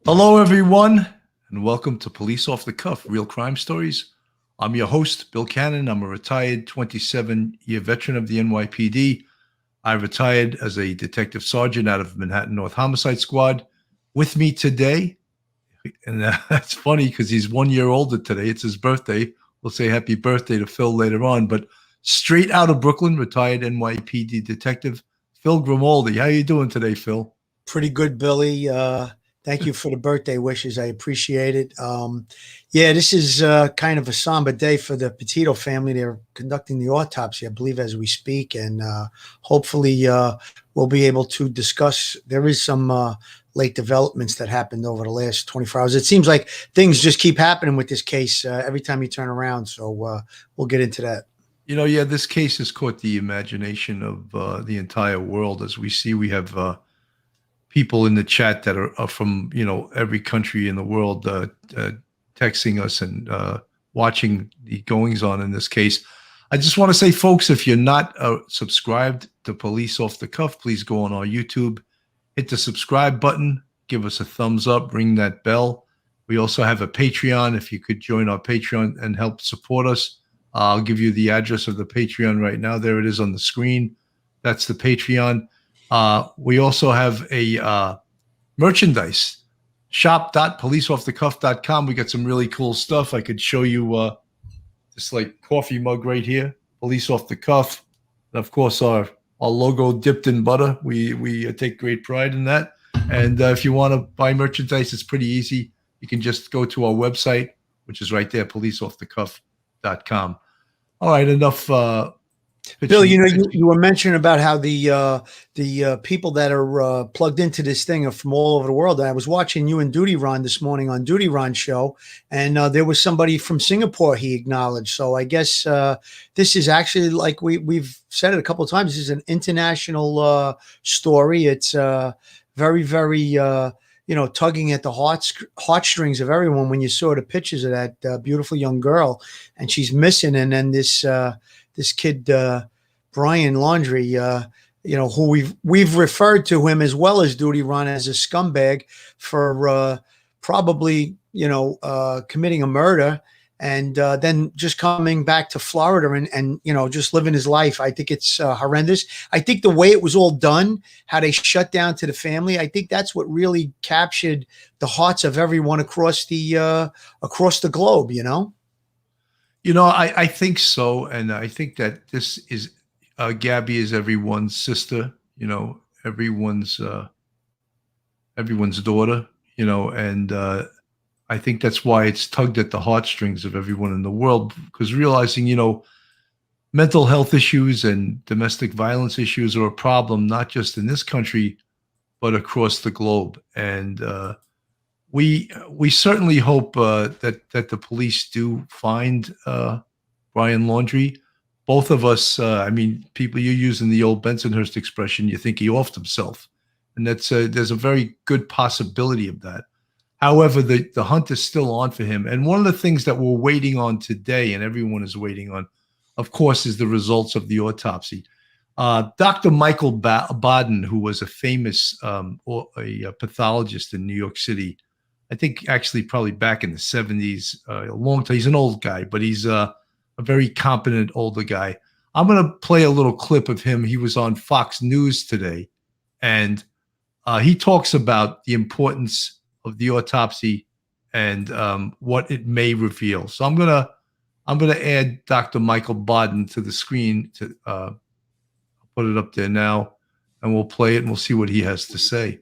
Hello, everyone, and welcome to Police Off the Cuff Real Crime Stories. I'm your host, BillCannon. I'm a retired 27-year veteran of the NYPD. I retired as a detective sergeant out of Manhattan North Homicide Squad. With me today, and that's funny because he's 1 year older today. It's his birthday. We'll say happy birthday to Phil later on. But straight out of Brooklyn, retired NYPD detective Phil Grimaldi. How you doing today, Phil? Pretty good, Billy. Thank you for the birthday wishes. I appreciate it. Yeah, this is kind of a somber day for the Petito family. They're conducting the autopsy, I believe, as we speak, and hopefully we'll be able to discuss. There is some late developments that happened over the last 24 hours. It seems like things just keep happening with this case every time you turn around. So we'll get into that. Yeah, this case has caught the imagination of the entire world. As we see, we have people in the chat that are from every country in the world texting us and watching the goings on in this case. I just want to say, folks, if you're not subscribed to Police Off the Cuff, please go on our YouTube, hit the subscribe button, give us a thumbs up, ring that bell. We also have a Patreon. If you could join our Patreon and help support us, I'll give you the address of the Patreon right now. There it is on the screen. That's the Patreon. We also have a merchandise shop.policeoffthecuff.com. We got some really cool stuff. I could show you this like coffee mug right here, Police Off the Cuff. And of course, our logo dipped in butter. We take great pride in that. And if you want to buy merchandise, it's pretty easy. You can just go to our website, which is right there, policeoffthecuff.com. All right, enough Bill, pitching. you were mentioning about how the people that are plugged into this thing are from all over the world. I was watching you and Duty Ron this morning on Duty Ron show, and there was somebody from Singapore he acknowledged. So I guess this is actually, like we've said it a couple of times, this is an international story. It's very, very tugging at the heartstrings of everyone when you saw the pictures of that beautiful young girl, and she's missing, and then this kid BrianLaundrie, who we've referred to him as well as Duty Ron as a scumbag for probably committing a murder and then just coming back to Florida and just living his life. I think it's horrendous. I think the way it was all done, how they shut down to the family, I think that's what really captured the hearts of everyone across the globe. I think so, and I think that this is Gabby is everyone's sister, everyone's everyone's daughter, and I think that's why it's tugged at the heartstrings of everyone in the world because realizing, mental health issues and domestic violence issues are a problem not just in this country but across the globe, and we certainly hope that the police do find BrianLaundrie. Both of us, I mean, people, you're using the old Bensonhurst expression. You think he offed himself, and there's a very good possibility of that. However, the hunt is still on for him, and one of the things that we're waiting on today, and everyone is waiting on, of course, is the results of the autopsy. Dr. Michael Baden, who was a famous a pathologist in New York City, I think actually probably back in the 70s, a long time. He's an old guy, but he's a very competent older guy. I'm going to play a little clip of him. He was on Fox News today, and he talks about the importance of the autopsy and what it may reveal. So I'm gonna add Dr. Michael Baden to the screen to put it up there now, and we'll play it and we'll see what he has to say.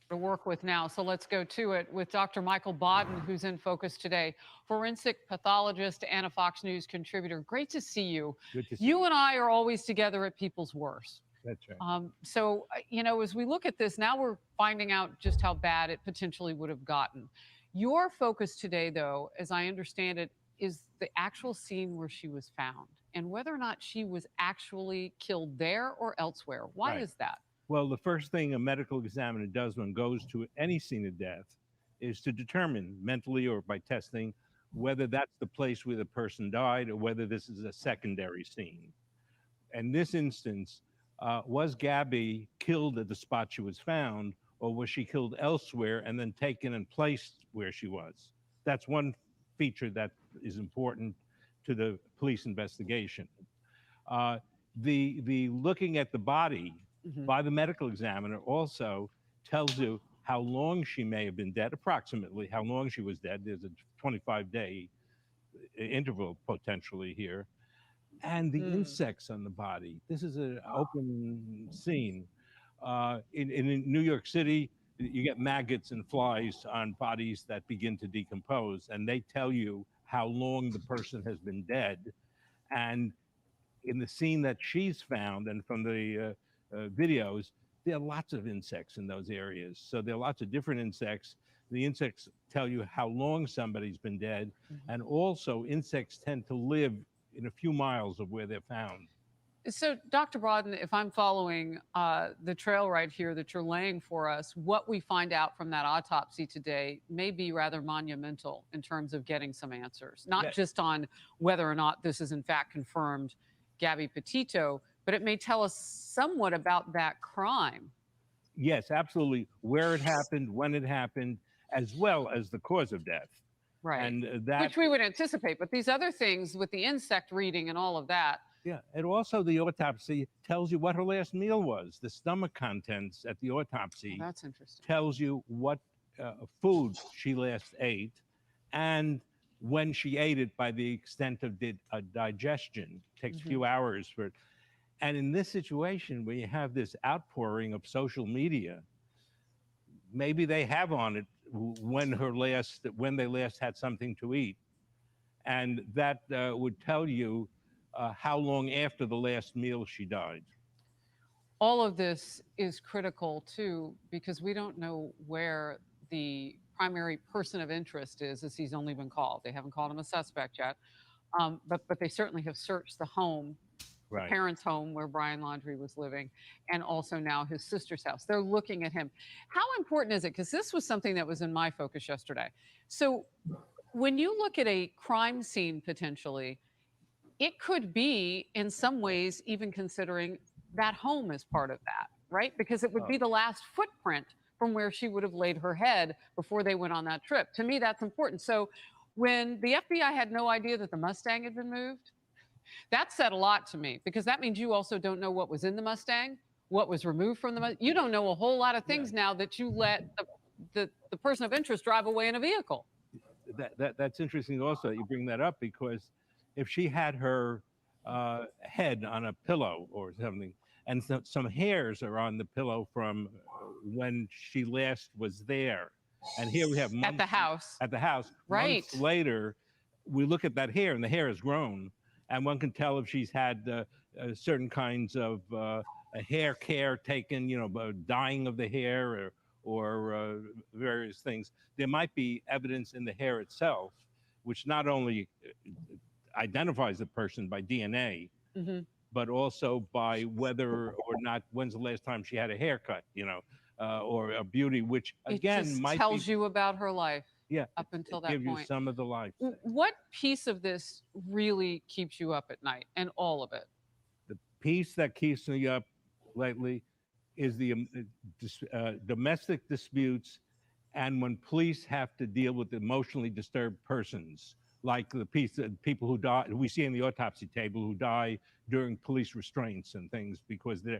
To work with now. So let's go to it with Dr. Michael Baden, who's in focus today, forensic pathologist and a Fox News contributor. Great to see you. Good to see you. And I are always together at people's worst. That's right. So, as we look at this, now we're finding out just how bad it potentially would have gotten. Your focus today, though, as I understand it, is the actual scene where she was found and whether or not she was actually killed there or elsewhere. Why Right. is that? Well, the first thing a medical examiner does when goes to any scene of death is to determine mentally or by testing whether that's the place where the person died or whether this is a secondary scene. In this instance, was Gabby killed at the spot she was found, or was she killed elsewhere and then taken and placed where she was? That's one feature that is important to the police investigation. The looking at the body by the medical examiner also tells you how long she may have been dead, approximately how long she was dead. There's a 25-day interval potentially here. And the insects on the body. This is an open scene. In New York City, you get maggots and flies on bodies that begin to decompose, and they tell you how long the person has been dead. And in the scene that she's found, and from the videos, there are lots of insects in those areas. So there are lots of different insects. The insects tell you how long somebody's been dead, and also insects tend to live in a few miles of where they're found. So, Dr. Baden, if I'm following the trail right here that you're laying for us, what we find out from that autopsy today may be rather monumental in terms of getting some answers, not just on whether or not this is in fact confirmed Gabby Petito, but it may tell us somewhat about that crime. Yes, absolutely. Where it happened, when it happened, as well as the cause of death. Right. And that, which we would anticipate, but these other things with the insect reading and all of that. Yeah, and also the autopsy tells you what her last meal was. The stomach contents at the autopsy That's interesting. tells you what food she last ate and when she ate it by the extent of digestion. It takes a few hours for it. And in this situation, where you have this outpouring of social media, maybe they have on it when they last had something to eat. And that would tell you how long after the last meal she died. All of this is critical too, because we don't know where the primary person of interest is, as he's only been called. They haven't called him a suspect yet, but they certainly have searched the home, the parents' home where BrianLaundrie was living, and also now his sister's house. They're looking at him. How important is it? Because this was something that was in my focus yesterday. So when you look at a crime scene potentially, it could be in some ways even considering that home as part of that, right? Because it would be the last footprint from where she would have laid her head before they went on that trip. To me, that's important. So when the FBI had no idea that the Mustang had been moved, that said a lot to me, because that means you also don't know what was in the Mustang, what was removed from the Mustang. You don't know a whole lot of things now that you let the person of interest drive away in a vehicle. That's interesting also that you bring that up, because if she had her head on a pillow or something, and some hairs are on the pillow from when she last was there, and here we have months, at the house. At the house, right? Months later, we look at that hair, and the hair has grown, and one can tell if she's had certain kinds of hair care taken, dyeing of the hair or various things. There might be evidence in the hair itself, which not only identifies the person by DNA, but also by whether or not, when's the last time she had a haircut, or a beauty, which again it just might tells you about her life. Yeah, up until that give point. You some of the life. What piece of this really keeps you up at night, and all of it? The piece that keeps me up lately is the domestic disputes, and when police have to deal with emotionally disturbed persons, like the people who die, we see in the autopsy table, who die during police restraints and things because they're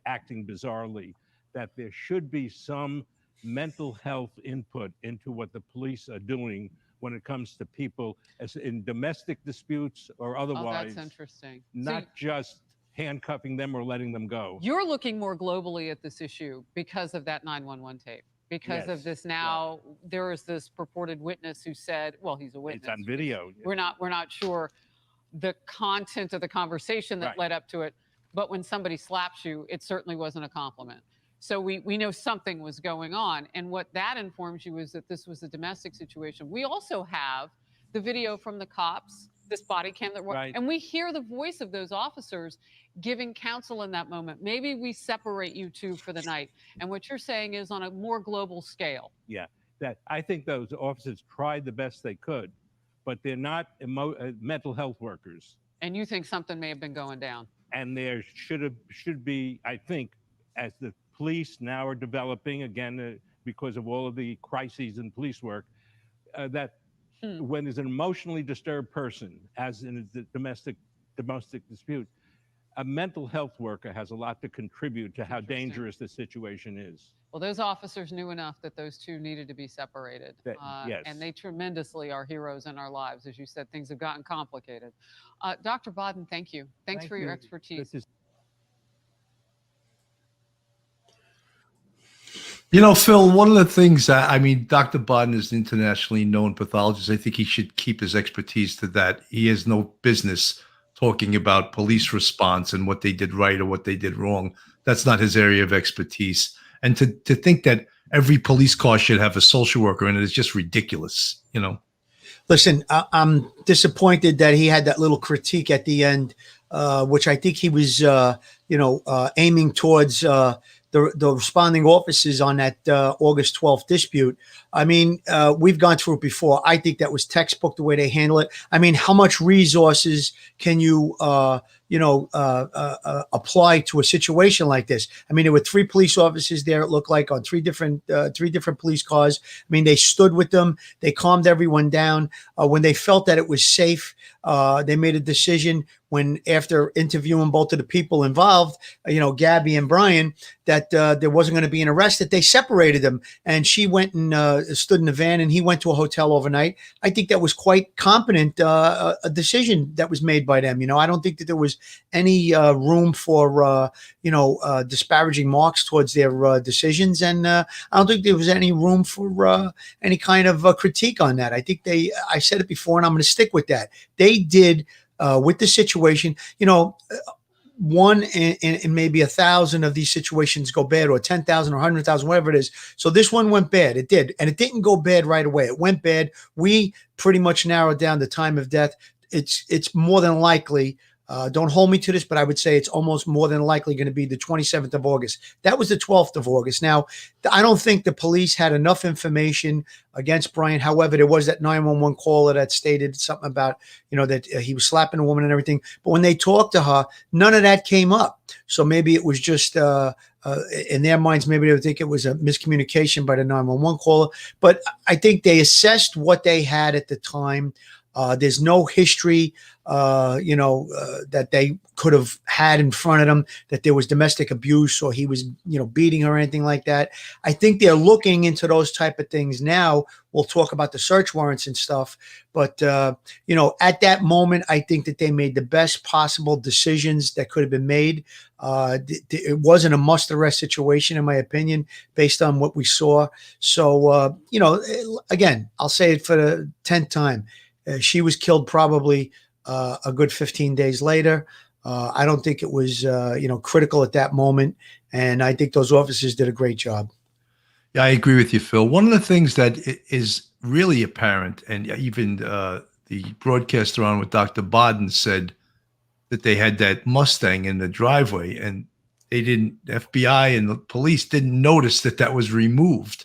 acting bizarrely. That there should be some mental health input into what the police are doing when it comes to people as in domestic disputes or otherwise. Oh, that's interesting. Not just handcuffing them or letting them go. You're looking more globally at this issue because of that 911 tape. Because of this now, there is this purported witness who said, well, he's a witness. It's on video. We're not sure the content of the conversation that led up to it, but when somebody slaps you, it certainly wasn't a compliment. So we know something was going on. And what that informs you is that this was a domestic situation. We also have the video from the cops, this body cam that and we hear the voice of those officers giving counsel in that moment. Maybe we separate you two for the night. And what you're saying is on a more global scale. Yeah, that I think those officers tried the best they could, but they're not mental health workers. And you think something may have been going down. And there should be, I think, as the police now are developing, again, because of all of the crises in police work, that when there's an emotionally disturbed person, as in a domestic dispute, a mental health worker has a lot to contribute to how dangerous the situation is. Well, those officers knew enough that those two needed to be separated. Yes. And they tremendously are heroes in our lives. As you said, things have gotten complicated. Dr. Baden, thank you. Thanks for your expertise. You know, Phil, one of the things, I mean, Dr. Baden is an internationally known pathologist. I think he should keep his expertise to that. He has no business talking about police response and what they did right or what they did wrong. That's not his area of expertise. And to think that every police car should have a social worker in it is just ridiculous, you know. Listen, I'm disappointed that he had that little critique at the end, which I think he was, aiming towards the responding officers on that August 12th dispute. I mean, we've gone through it before. I think that was textbook the way they handle it. I mean, how much resources can you, apply to a situation like this? I mean, there were 3 police officers there, it looked like, on three different police cars. I mean, they stood with them. They calmed everyone down. When they felt that it was safe, they made a decision when, after interviewing both of the people involved, Gabby and Brian, that there wasn't going to be an arrest, that they separated them. And she went and stood in the van, and he went to a hotel overnight. I think that was quite competent, a decision that was made by them. I don't think that there was any room for, disparaging marks towards their decisions. And I don't think there was any room for any kind of critique on that. I think I said it before, and I'm going to stick with that. They did with the situation, one in maybe 1,000 of these situations go bad, or 10,000 or 100,000, whatever it is. So this one went bad. It did. And it didn't go bad right away. It went bad. We pretty much narrowed down the time of death. It's more than likely, don't hold me to this, but I would say it's almost more than likely going to be the 27th of August. That was the 12th of August. Now, I don't think the police had enough information against Brian. However, there was that 911 caller that stated something about, that he was slapping a woman and everything. But when they talked to her, none of that came up. So maybe it was just, in their minds, maybe they would think it was a miscommunication by the 911 caller. But I think they assessed what they had at the time. There's no history, that they could have had in front of them, that there was domestic abuse or he was, beating her or anything like that. I think they're looking into those type of things now. We'll talk about the search warrants and stuff. But, at that moment, I think that they made the best possible decisions that could have been made. It wasn't a must arrest situation, in my opinion, based on what we saw. So, again, I'll say it for the 10th time. She was killed probably a good 15 days later. I don't think it was, critical at that moment. And I think those officers did a great job. Yeah, I agree with you, Phil. One of the things that is really apparent, and even the broadcaster on with Dr. Baden said that they had that Mustang in the driveway, and the FBI and the police didn't notice that was removed.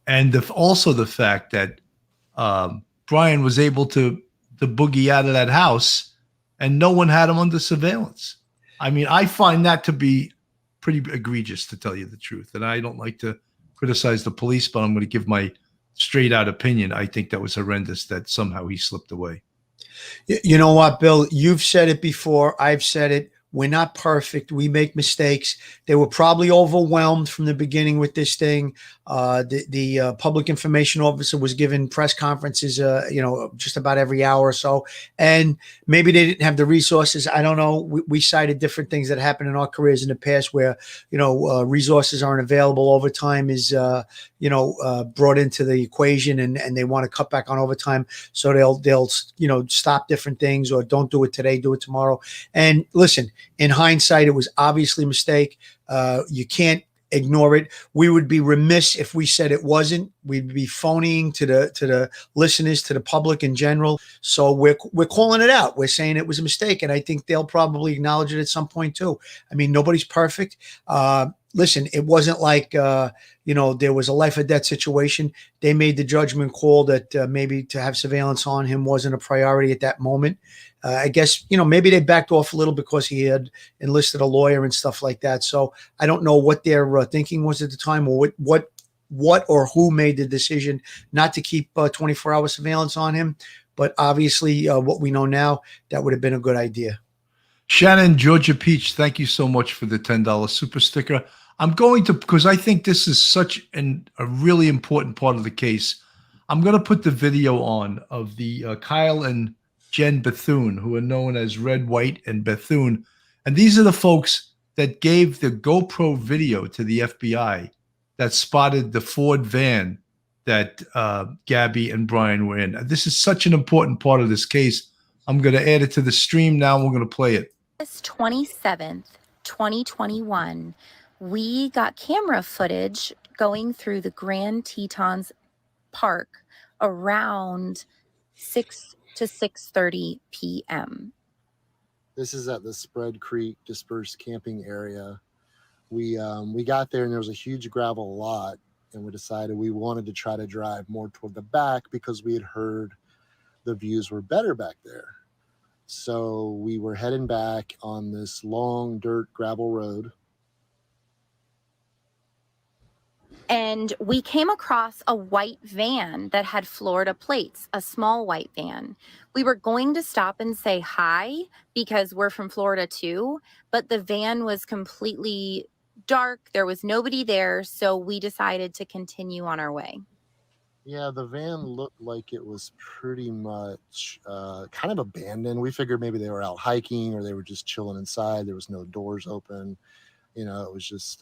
And also the fact that Brian was able to boogie out of that house and no one had him under surveillance. I mean, I find that to be pretty egregious, to tell you the truth. And I don't like to criticize the police, but I'm going to give my straight out opinion. I think that was horrendous that somehow he slipped away. You know what, Bill? You've said it before. I've said it. We're not perfect. We make mistakes. They were probably overwhelmed from the beginning with this thing. The public information officer was given press conferences, just about every hour or so. And maybe they didn't have the resources. I don't know. We cited different things that happened in our careers in the past where, resources aren't available. Overtime is, brought into the equation, and they want to cut back on overtime. So they'll stop different things, or don't do it today, do it tomorrow. And listen, in hindsight, it was obviously a mistake. You can't ignore it. We would be remiss if we said it wasn't. We'd be phoning to the listeners, to the public in general. So we're calling it out. We're saying it was a mistake, and I think they'll probably acknowledge it at some point too. I mean, nobody's perfect. listen, it wasn't like, there was a life or death situation. They made the judgment call that maybe to have surveillance on him wasn't a priority at that moment. I guess, maybe they backed off a little because he had enlisted a lawyer and stuff like that. So I don't know what their thinking was at the time, or what or who made the decision not to keep 24-hour surveillance on him. But obviously, what we know now, that would have been a good idea. Shannon, Georgia Peach, thank you so much for the $10 super sticker. I'm going to, because I think this is such a really important part of the case, I'm going to put the video on of the Kyle and Jen Bethune, who are known as Red, White, and Bethune. And these are the folks that gave the GoPro video to the FBI that spotted the Ford van that Gabby and Brian were in. This is such an important part of this case. I'm going to add it to the stream now. We're going to play it. August 27th, 2021, we got camera footage going through the Grand Tetons Park around 6 to 6:30 p.m. This is at the Spread Creek dispersed camping area. We got there and there was a huge gravel lot, and we decided we wanted to try to drive more toward the back because we had heard the views were better back there. So we were heading back on this long dirt gravel road. And we came across a white van that had Florida plates, a small white van. We were going to stop and say hi because we're from Florida too, but the van was completely dark. There was nobody there, so we decided to continue on our way. Yeah, the van looked like it was pretty much kind of abandoned. We figured maybe they were out hiking or they were just chilling inside. There was no doors open. It was just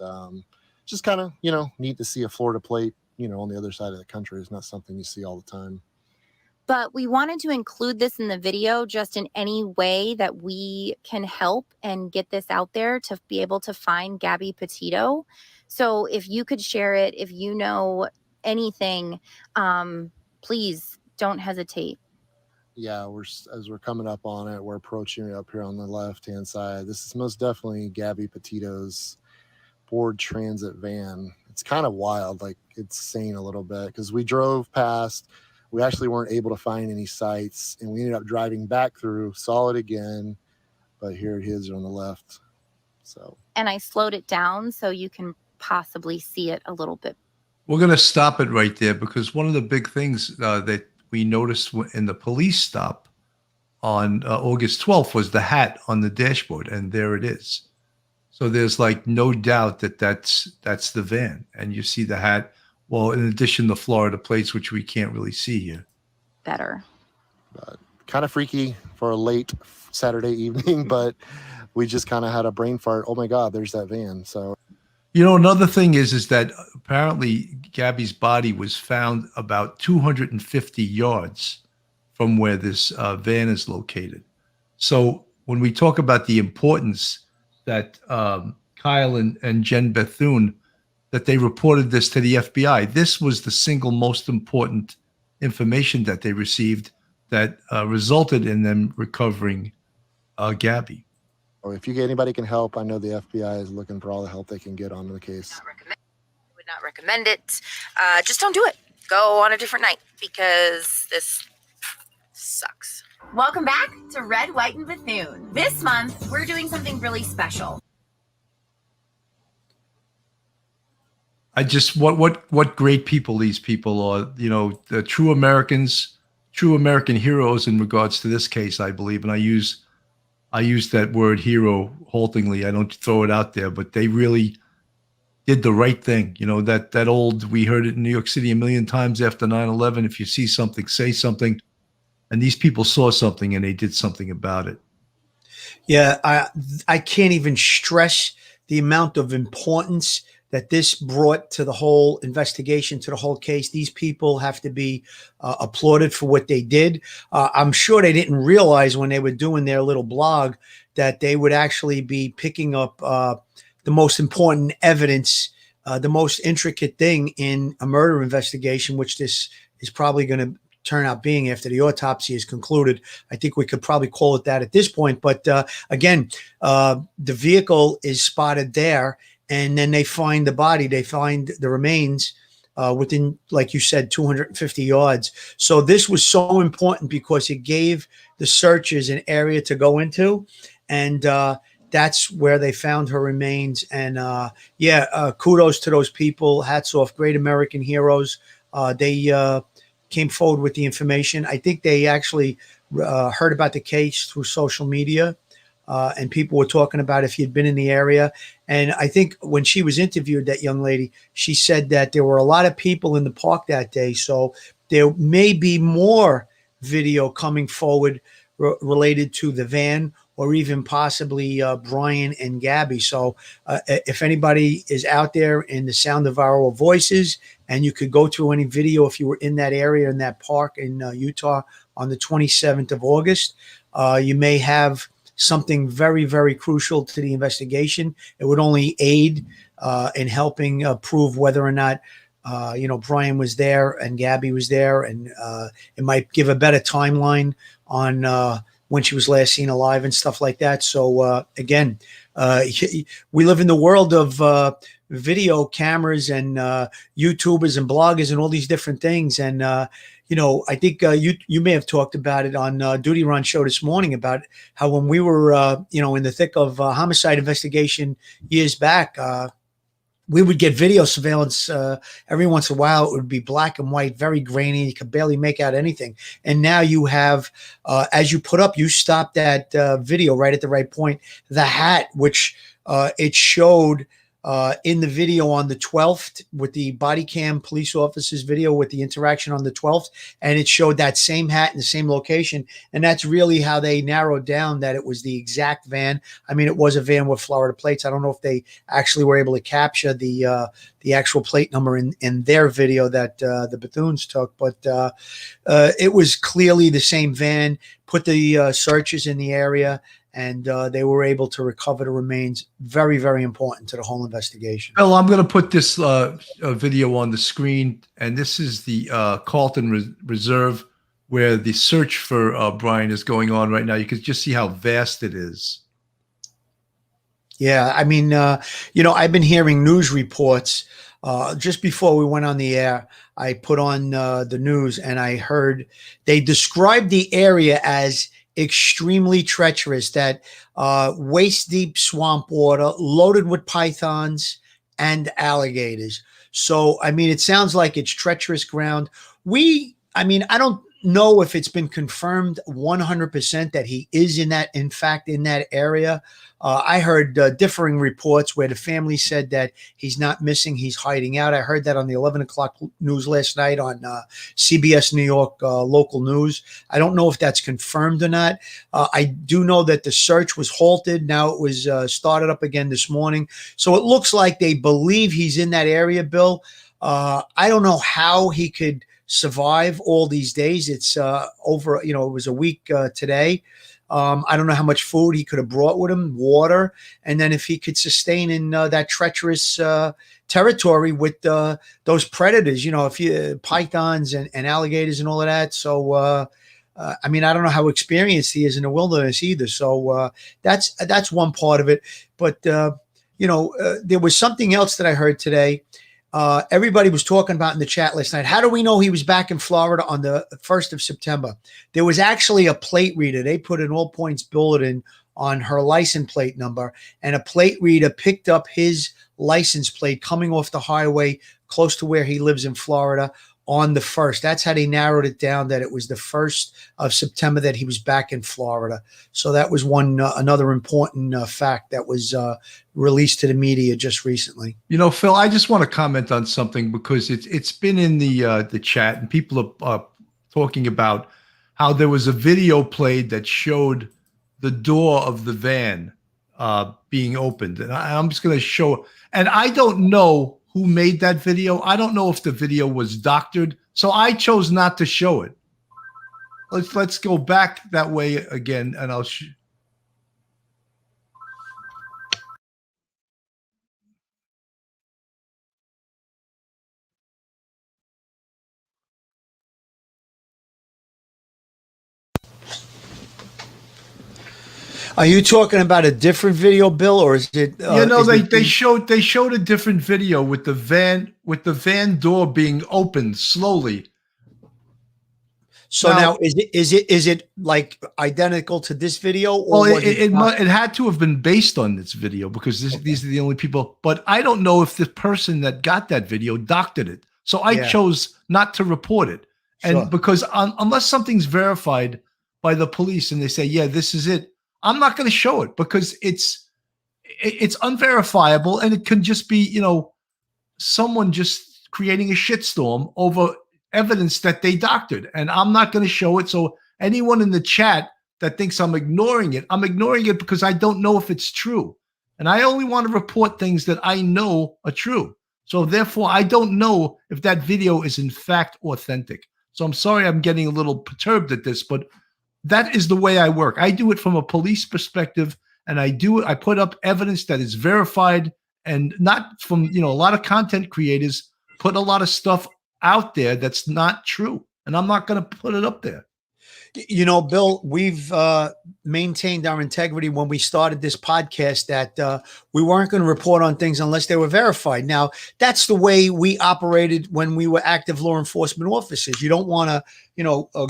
kind of, neat to see a Florida plate, on the other side of the country. It's not something you see all the time. But we wanted to include this in the video just in any way that we can help and get this out there to be able to find Gabby Petito. So if you could share it, if you know anything, please don't hesitate. Yeah, as we're coming up on it, we're approaching it up here on the left-hand side. This is most definitely Gabby Petito's Ford Transit van. It's kind of wild, like it's saying a little bit, because we drove past. We actually weren't able to find any sites, and we ended up driving back through, saw it again, but here it is on the left. And I slowed it down so you can possibly see it a little bit. We're going to stop it right there because one of the big things that we noticed in the police stop on August 12th was the hat on the dashboard, and there it is. So there's like no doubt that that's the van, and you see the hat. Well, in addition to Florida plates, which we can't really see here. Better. Kind of freaky for a late Saturday evening, but we just kind of had a brain fart. Oh my God, there's that van. So, another thing is that apparently Gabby's body was found about 250 yards from where this van is located. So when we talk about the importance that Kyle and Jen Bethune, that they reported this to the FBI, this was the single most important information that they received that resulted in them recovering Gabby. Or if anybody can help, I know the FBI is looking for all the help they can get on the case. I would not recommend it. Just don't do it. Go on a different night because this sucks. Welcome back to Red, White, and Bethune. This month, we're doing something really special. I just what great people these people are. The true Americans, true American heroes in regards to this case, I believe, and I use that word hero haltingly. I don't throw it out there, but they really did the right thing. That old, we heard it in New York City a million times after 9/11. If you see something, say something. And these people saw something and they did something about it. Yeah, I can't even stress the amount of importance that this brought to the whole investigation, to the whole case. These people have to be applauded for what they did. I'm sure they didn't realize when they were doing their little blog that they would actually be picking up the most important evidence, the most intricate thing in a murder investigation, which this is probably going to turn out being after the autopsy is concluded. I think we could probably call it that at this point. But again, the vehicle is spotted there. and then they find the body. They find the remains within, like you said, 250 yards. So this was so important because it gave the searchers an area to go into, and that's where they found her remains. And kudos to those people. Hats off, great American heroes. They came forward with the information. I think they actually heard about the case through social media, and people were talking about if you'd been in the area. And I think when she was interviewed, that young lady, she said that there were a lot of people in the park that day. So there may be more video coming forward related to the van, or even possibly Brian and Gabby. So if anybody is out there in the sound of our voices, and you could go through any video if you were in that area, in that park in Utah on the 27th of August, you may have something very, very crucial to the investigation. It would only aid in helping prove whether or not Brian was there and Gabby was there, and it might give a better timeline on when she was last seen alive and stuff like that. So again, we live in the world of video cameras and YouTubers and bloggers and all these different things. And I think you may have talked about it on Duty Ron show this morning about how when we were in the thick of homicide investigation years back, we would get video surveillance every once in a while. It would be black and white, very grainy. You could barely make out anything. And now you have, as you put up, you stop that video right at the right point. The hat, which it showed in the video on the 12th with the body cam police officers video with the interaction on the 12th, and it showed that same hat in the same location. And that's really how they narrowed down that it was the exact van. I mean, it was a van with Florida plates. I don't know if they actually were able to capture the actual plate number in their video that the Bethunes took, but it was clearly the same van. Put the searchers in the area, and they were able to recover the remains. Very, very important to the whole investigation. Bill, I'm going to put this video on the screen, and this is the Carlton Reserve, where the search for Brian is going on right now. You can just see how vast it is. Yeah, I mean, I've been hearing news reports. Just before we went on the air, I put on the news, and I heard they described the area as extremely treacherous, that waist deep swamp water loaded with pythons and alligators. So, I mean, it sounds like it's treacherous ground. I don't know if it's been confirmed 100% that he is in fact, in that area. I heard differing reports where the family said that he's not missing, he's hiding out. I heard that on the 11 o'clock news last night on CBS New York local news. I don't know if that's confirmed or not. I do know that the search was halted. Now it was started up again this morning. So it looks like they believe he's in that area, Bill. I don't know how he could survive all these days. It's over, it was a week today. I don't know how much food he could have brought with him, water, and then if he could sustain in that treacherous territory with those predators, pythons and alligators and all of that. So, I don't know how experienced he is in the wilderness either. So that's one part of it. But, there was something else that I heard today. Everybody was talking about in the chat last night. How do we know he was back in Florida on the 1st of September? There was actually a plate reader. They put an all points bulletin on her license plate number, and a plate reader picked up his license plate coming off the highway close to where he lives in Florida on the 1st. That's how they narrowed it down, that it was the 1st of September that he was back in Florida. So that was another important fact that was released to the media just recently. Phil, I just want to comment on something because it's been in the chat, and people are talking about how there was a video played that showed the door of the van being opened. And I'm just going to show, and I don't know who made that video. I don't know if the video was doctored, so I chose not to show it. Let's go back that way again, and I'll Are you talking about a different video, Bill, or is it? They showed a different video with the van door being opened slowly. So now is it like identical to this video? Or Well, it had to have been based on this video because these are the only people. But I don't know if the person that got that video doctored it. So I chose not to report it, and because unless something's verified by the police and they say, yeah, this is it, I'm not going to show it because it's unverifiable and it can just be, someone just creating a shitstorm over evidence that they doctored, and I'm not going to show it. So anyone in the chat that thinks I'm ignoring it because I don't know if it's true. And I only want to report things that I know are true. So therefore, I don't know if that video is in fact authentic. So I'm sorry I'm getting a little perturbed at this, but that is the way I work. I do it from a police perspective, and I put up evidence that is verified, and not from, a lot of content creators put a lot of stuff out there that's not true. And I'm not going to put it up there. Bill, we've maintained our integrity when we started this podcast that we weren't going to report on things unless they were verified. Now, that's the way we operated when we were active law enforcement officers. You don't want to,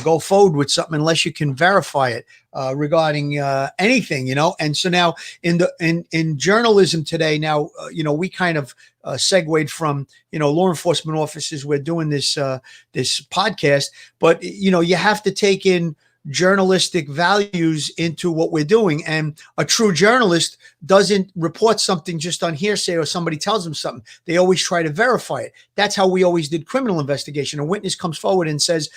go forward with something unless you can verify it regarding anything, And so now in journalism today, now, we kind of segued from, law enforcement officers. We're doing this podcast, but, you have to take in journalistic values into what we're doing. And a true journalist doesn't report something just on hearsay or somebody tells them something. They always try to verify it. That's how we always did criminal investigation. A witness comes forward and says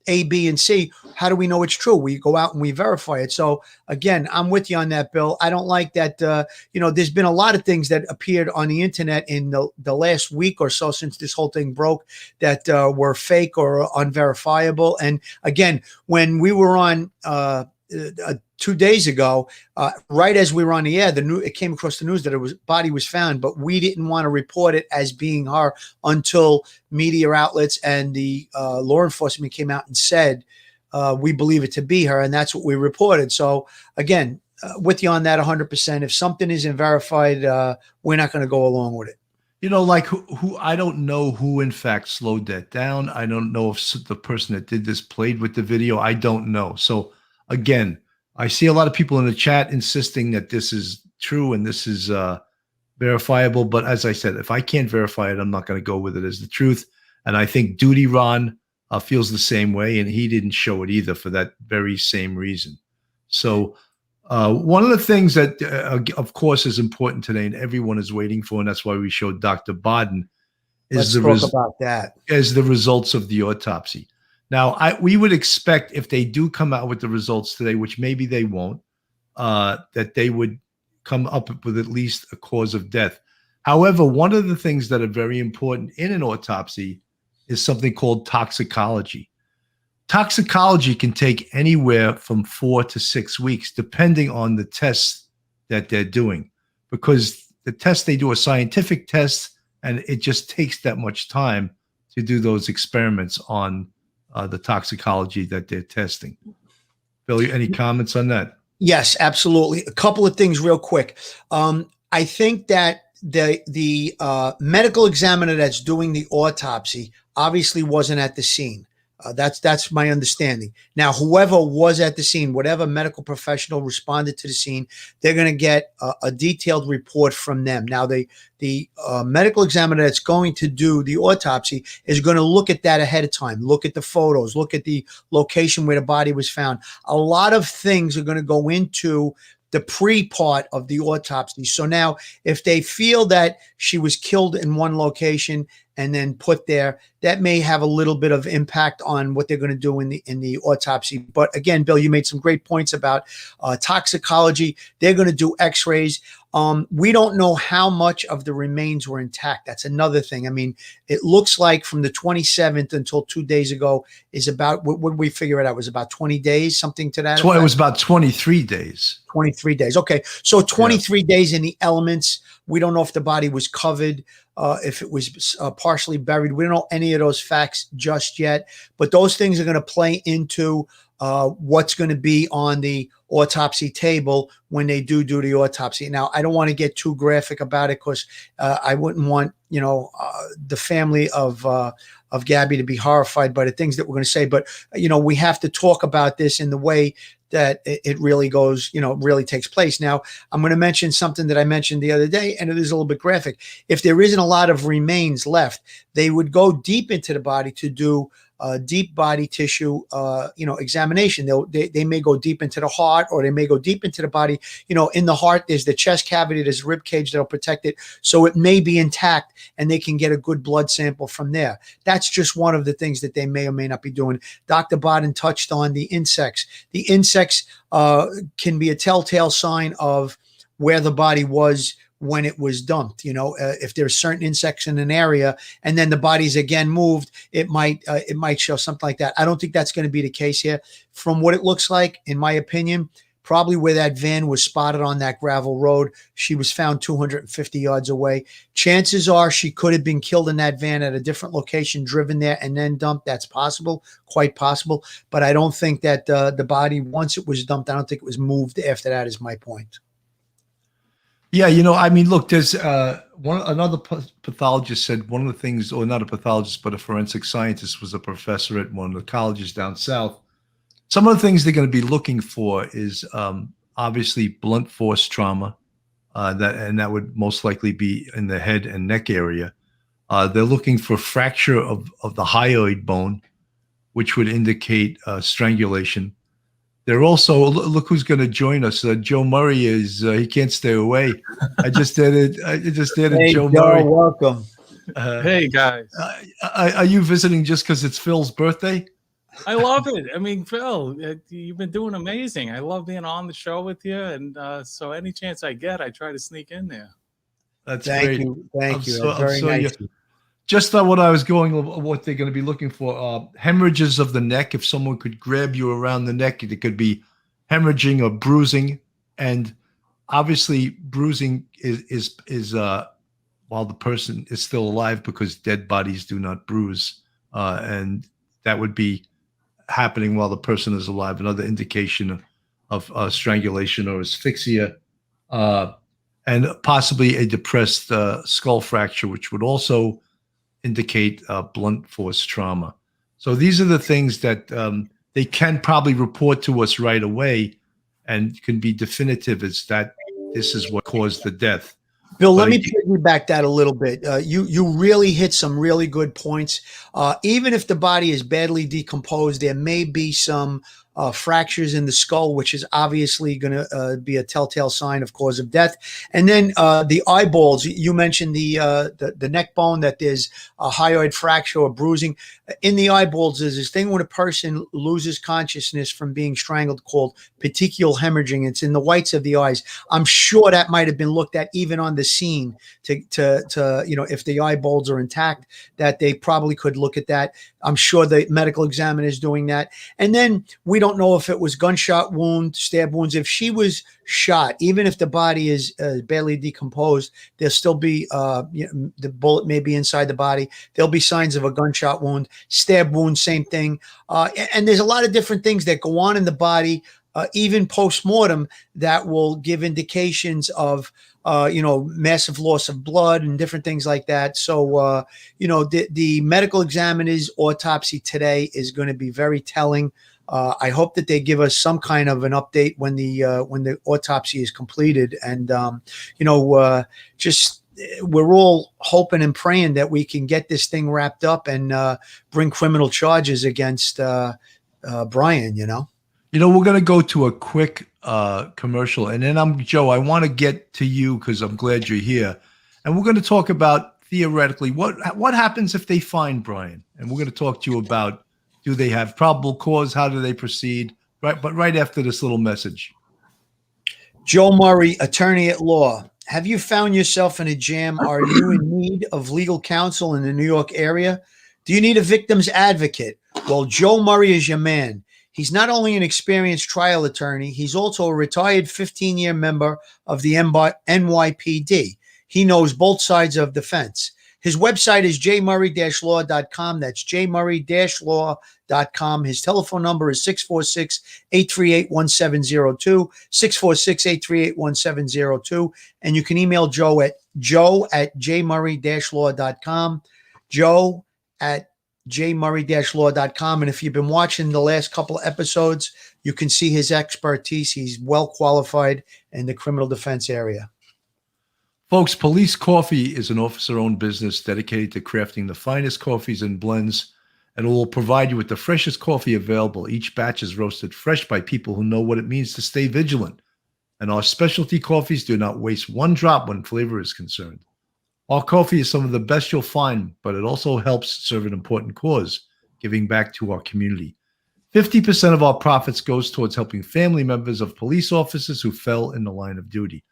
A, B, and C. How do we know it's true? We go out and we verify it. So again, I'm with you on that, Bill. I don't like that. There's been a lot of things that appeared on the internet in the last week or so since this whole thing broke that were fake or unverifiable. And again, when we were on 2 days ago, right as we were on the air, it came across the news that body was found, but we didn't want to report it as being her until media outlets and the law enforcement came out and said, we believe it to be her. And that's what we reported. So again, with you on that 100%, if something isn't verified, we're not going to go along with it. Like who I don't know who in fact slowed that down. I don't know if the person that did this played with the video. I don't know. So again, I see a lot of people in the chat insisting that this is true and this is verifiable. But as I said, if I can't verify it, I'm not going to go with it as the truth. And I think Duty Ron feels the same way, and he didn't show it either for that very same reason. So one of the things that, of course, is important today and everyone is waiting for, and that's why we showed Dr. Baden, is the results of the autopsy. Now, we would expect if they do come out with the results today, which maybe they won't, that they would come up with at least a cause of death. However, one of the things that are very important in an autopsy is something called toxicology. Toxicology can take anywhere from 4 to 6 weeks, depending on the tests that they're doing, because the tests they do are scientific tests, and it just takes that much time to do those experiments on the toxicology that they're testing. Bill, any comments on that? Yes, absolutely. A couple of things real quick. I think that the medical examiner that's doing the autopsy obviously wasn't at the scene. That's my understanding. Now, whoever was at the scene, whatever medical professional responded to the scene, they're going to get a detailed report from them. Now, the medical examiner that's going to do the autopsy is going to look at that ahead of time, look at the photos, look at the location where the body was found. A lot of things are going to go into the pre-part of the autopsy. So now if they feel that she was killed in one location and then put there, that may have a little bit of impact on what they're going to do in the autopsy. But again, Bill, you made some great points about toxicology. They're going to do x-rays. We don't know how much of the remains were intact. That's another thing. I mean, it looks like from the 27th until 2 days ago is about, what did we figure it out? It was about 20 days, something to that effect? It was about 23 days. 23 days. Okay. So 23 days in the elements. We don't know if the body was covered, if it was partially buried. We don't know any of those facts just yet, but those things are going to play into what's going to be on the autopsy table when they do the autopsy. Now, I don't want to get too graphic about it because I wouldn't want, the family of Gabby to be horrified by the things that we're going to say. But, we have to talk about this in the way that it really goes, really takes place. Now, I'm going to mention something that I mentioned the other day, and it is a little bit graphic. If there isn't a lot of remains left, they would go deep into the body to do deep body tissue, examination. They may go deep into the heart, or they may go deep into the body. In the heart, there's the chest cavity, there's rib cage that'll protect it. So it may be intact, and they can get a good blood sample from there. That's just one of the things that they may or may not be doing. Dr. Baden touched on the insects. The insects can be a telltale sign of where the body was when it was dumped. If there's certain insects in an area and then the body's again moved, it might show something like that. I don't think that's going to be the case here. From what it looks like, in my opinion, probably where that van was spotted on that gravel road, she was found 250 yards away. Chances are she could have been killed in that van at a different location, driven there and then dumped. That's possible, quite possible. But I don't think that the body, once it was dumped, I don't think it was moved after that, is my point. Yeah, look, there's another pathologist said one of the things, or not a pathologist, but a forensic scientist, was a professor at one of the colleges down south. Some of the things they're going to be looking for is obviously blunt force trauma, that would most likely be in the head and neck area. They're looking for fracture of the hyoid bone, which would indicate strangulation. They're also, look who's going to join us. Joe Murray he can't stay away. I just added Hey, Joe Murray. Welcome. Hey guys, Are you visiting just because it's Phil's birthday? I love it. I mean, Phil, you've been doing amazing. I love being on the show with you, and so any chance I get, I try to sneak in there. That's Thank great. you. Thank you. So- Very so nice. Just what they're going to be looking for, hemorrhages of the neck. If someone could grab you around the neck, it could be hemorrhaging or bruising. And obviously bruising is while the person is still alive, because dead bodies do not bruise. And that would be happening while the person is alive. Another indication of strangulation or asphyxia, and possibly a depressed skull fracture, which would also indicate blunt force trauma. So these are the things that they can probably report to us right away and can be definitive as that this is what caused the death. Bill, let me piggyback that a little bit. You really hit some really good points. Even if the body is badly decomposed, there may be some fractures in the skull, which is obviously going to be a telltale sign of cause of death. And then the eyeballs, you mentioned the neck bone, that there's a hyoid fracture or bruising. In the eyeballs, there's this thing when a person loses consciousness from being strangled called petechial hemorrhaging. It's in the whites of the eyes. I'm sure that might have been looked at even on the scene to if the eyeballs are intact, that they probably could look at that. I'm sure the medical examiner is doing that. And then we don't know if it was gunshot wound, stab wounds. If she was shot, even if the body is badly decomposed, there'll still be the bullet may be inside the body. There'll be signs of a gunshot wound, stab wound, same thing. And there's a lot of different things that go on in the body, even post-mortem, that will give indications of massive loss of blood and different things like that. So, the medical examiner's autopsy today is going to be very telling. I hope that they give us some kind of an update when the autopsy is completed. And, we're all hoping and praying that we can get this thing wrapped up and bring criminal charges against Brian, we're going to go to a quick commercial, and then Joe, I want to get to you because I'm glad you're here. And we're going to talk about theoretically what happens if they find Brian. And we're going to talk to you about, do they have probable cause? How do they proceed? Right. But right after this little message. Joe Murray, attorney at law. Have you found yourself in a jam? Are you in need of legal counsel in the New York area? Do you need a victim's advocate? Well, Joe Murray is your man. He's not only an experienced trial attorney, he's also a retired 15-year member of the NYPD. He knows both sides of the fence. His website is jmurray-law.com. That's jmurray-law.com. His telephone number is 646-838-1702, 646-838-1702. And you can email Joe at jmurray-law.com, joe@jmurray-law.com. And if you've been watching the last couple of episodes, you can see his expertise. He's well qualified in the criminal defense area. Folks, Police Coffee is an officer-owned business dedicated to crafting the finest coffees and blends, and will provide you with the freshest coffee available. Each batch is roasted fresh by people who know what it means to stay vigilant. And our specialty coffees do not waste one drop when flavor is concerned. Our coffee is some of the best you'll find, but it also helps serve an important cause, giving back to our community. 50% of our profits goes towards helping family members of police officers who fell in the line of duty.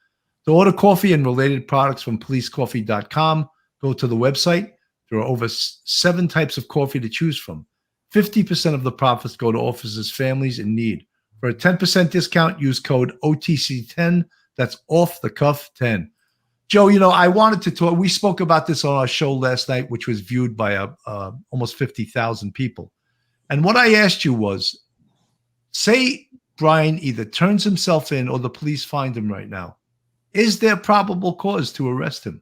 To order coffee and related products from policecoffee.com, go to the website. There are over 7 types of coffee to choose from. 50% of the profits go to officers' families in need. For a 10% discount, use code OTC10. That's off the cuff 10. Joe, I wanted to talk. We spoke about this on our show last night, which was viewed by almost 50,000 people. And what I asked you was, say Brian either turns himself in or the police find him right now. Is there probable cause to arrest him?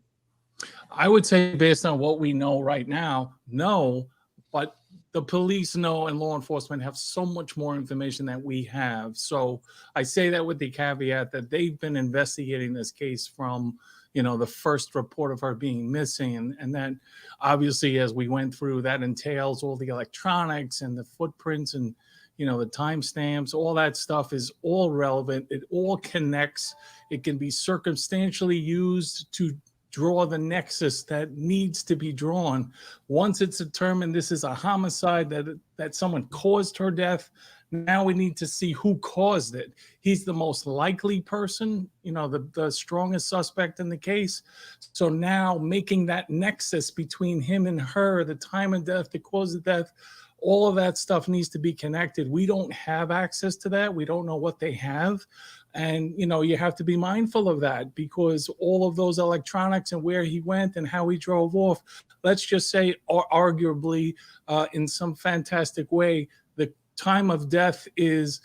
I would say, based on what we know right now, no. But the police know, and law enforcement have so much more information than we have. So I say that with the caveat that they've been investigating this case from, the first report of her being missing. And then obviously, as we went through, that entails all the electronics and the footprints and, the timestamps. All that stuff is all relevant. It all connects. It can be circumstantially used to draw the nexus that needs to be drawn. Once it's determined this is a homicide, that someone caused her death, now we need to see who caused it. He's the most likely person, the strongest suspect in the case. So now making that nexus between him and her, the time of death, the cause of death, all of that stuff needs to be connected. We don't have access to that. We don't know what they have. And, you have to be mindful of that, because all of those electronics and where he went and how he drove off, let's just say, arguably, in some fantastic way, the time of death is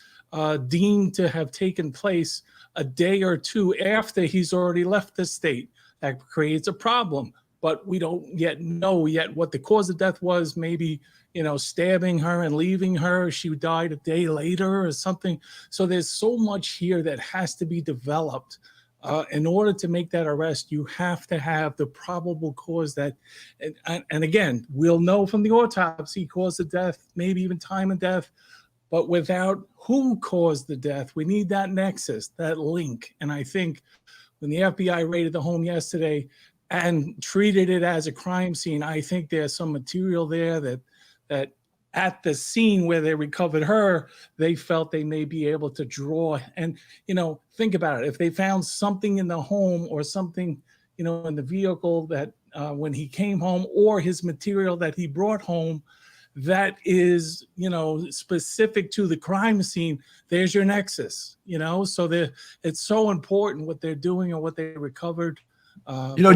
deemed to have taken place a day or two after he's already left the state. That creates a problem. But we don't yet know what the cause of death was. Maybe, stabbing her and leaving her. She died a day later or something. So there's so much here that has to be developed. In order to make that arrest, you have to have the probable cause that, and again, we'll know from the autopsy, cause of death, maybe even time of death, but without who caused the death, we need that nexus, that link. And I think when the FBI raided the home yesterday and treated it as a crime scene, I think there's some material there that at the scene where they recovered her, they felt they may be able to draw. And, think about it. If they found something in the home or something, in the vehicle that when he came home, or his material that he brought home, that is, specific to the crime scene, there's your nexus, so it's so important what they're doing and what they recovered.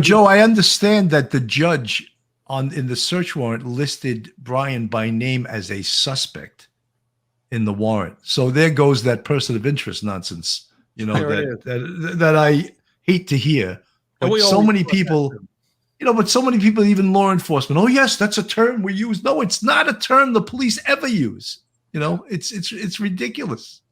Joe, I understand that the judge in the search warrant listed Brian by name as a suspect in the warrant. So there goes that person of interest nonsense, that I hate to hear. But so many people, even law enforcement, oh yes, that's a term we use. No, it's not a term the police ever use. It's ridiculous.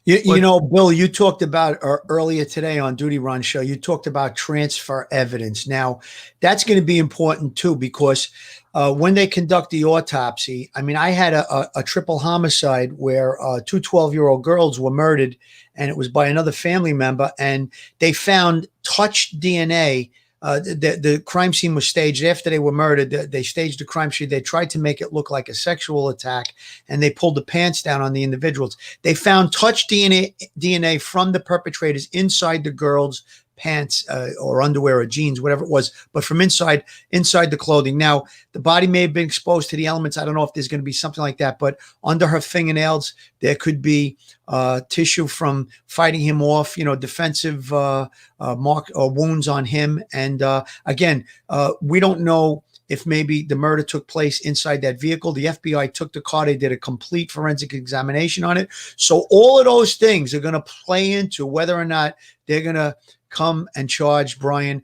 Bill, you talked about earlier today on Duty Run Show, you talked about transfer evidence. Now, that's going to be important too, because when they conduct the autopsy, I had a triple homicide where 2 12-year-old girls were murdered, and it was by another family member, and they found touch DNA. The crime scene was staged after they were murdered. They staged the crime scene. They tried to make it look like a sexual attack, and they pulled the pants down on the individuals. They found touch DNA from the perpetrators inside the girls' pants or underwear or jeans, whatever it was, but from inside the clothing. Now, the body may have been exposed to the elements. I don't know if there's going to be something like that, but under her fingernails, there could be tissue from fighting him off, defensive mark or wounds on him. And again, we don't know if maybe the murder took place inside that vehicle. The FBI took the car. They did a complete forensic examination on it. So all of those things are going to play into whether or not they're going to come and charge Brian.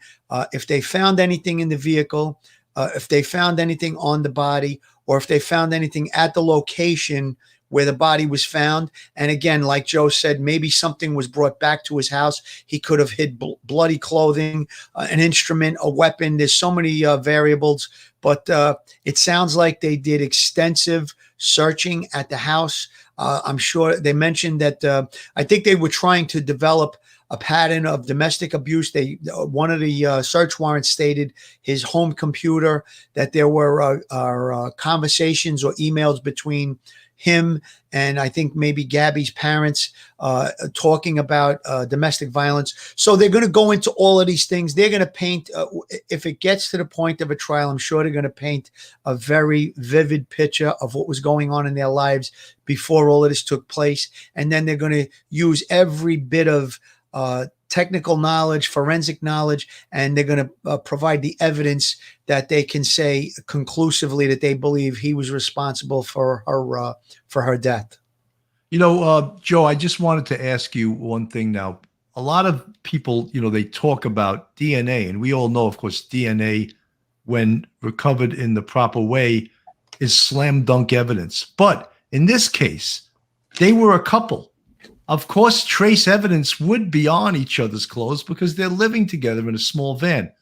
If they found anything in the vehicle, if they found anything on the body, or if they found anything at the location where the body was found. And again, like Joe said, maybe something was brought back to his house. He could have hid bloody clothing, an instrument, a weapon. There's so many variables, but it sounds like they did extensive searching at the house. I'm sure they mentioned that I think they were trying to develop a pattern of domestic abuse. One of the search warrants stated his home computer, that there were conversations or emails between him and I think maybe Gabby's parents talking about domestic violence. So they're going to go into all of these things. They're going to paint, if it gets to the point of a trial, I'm sure they're going to paint a very vivid picture of what was going on in their lives before all of this took place. And then they're going to use every bit of technical knowledge, forensic knowledge, and they're going to provide the evidence that they can say conclusively that they believe he was responsible for her death. Joe, I just wanted to ask you one thing now. A lot of people, they talk about DNA, and we all know, of course, DNA, when recovered in the proper way, is slam dunk evidence. But in this case, they were a couple. Of course, trace evidence would be on each other's clothes because they're living together in a small van.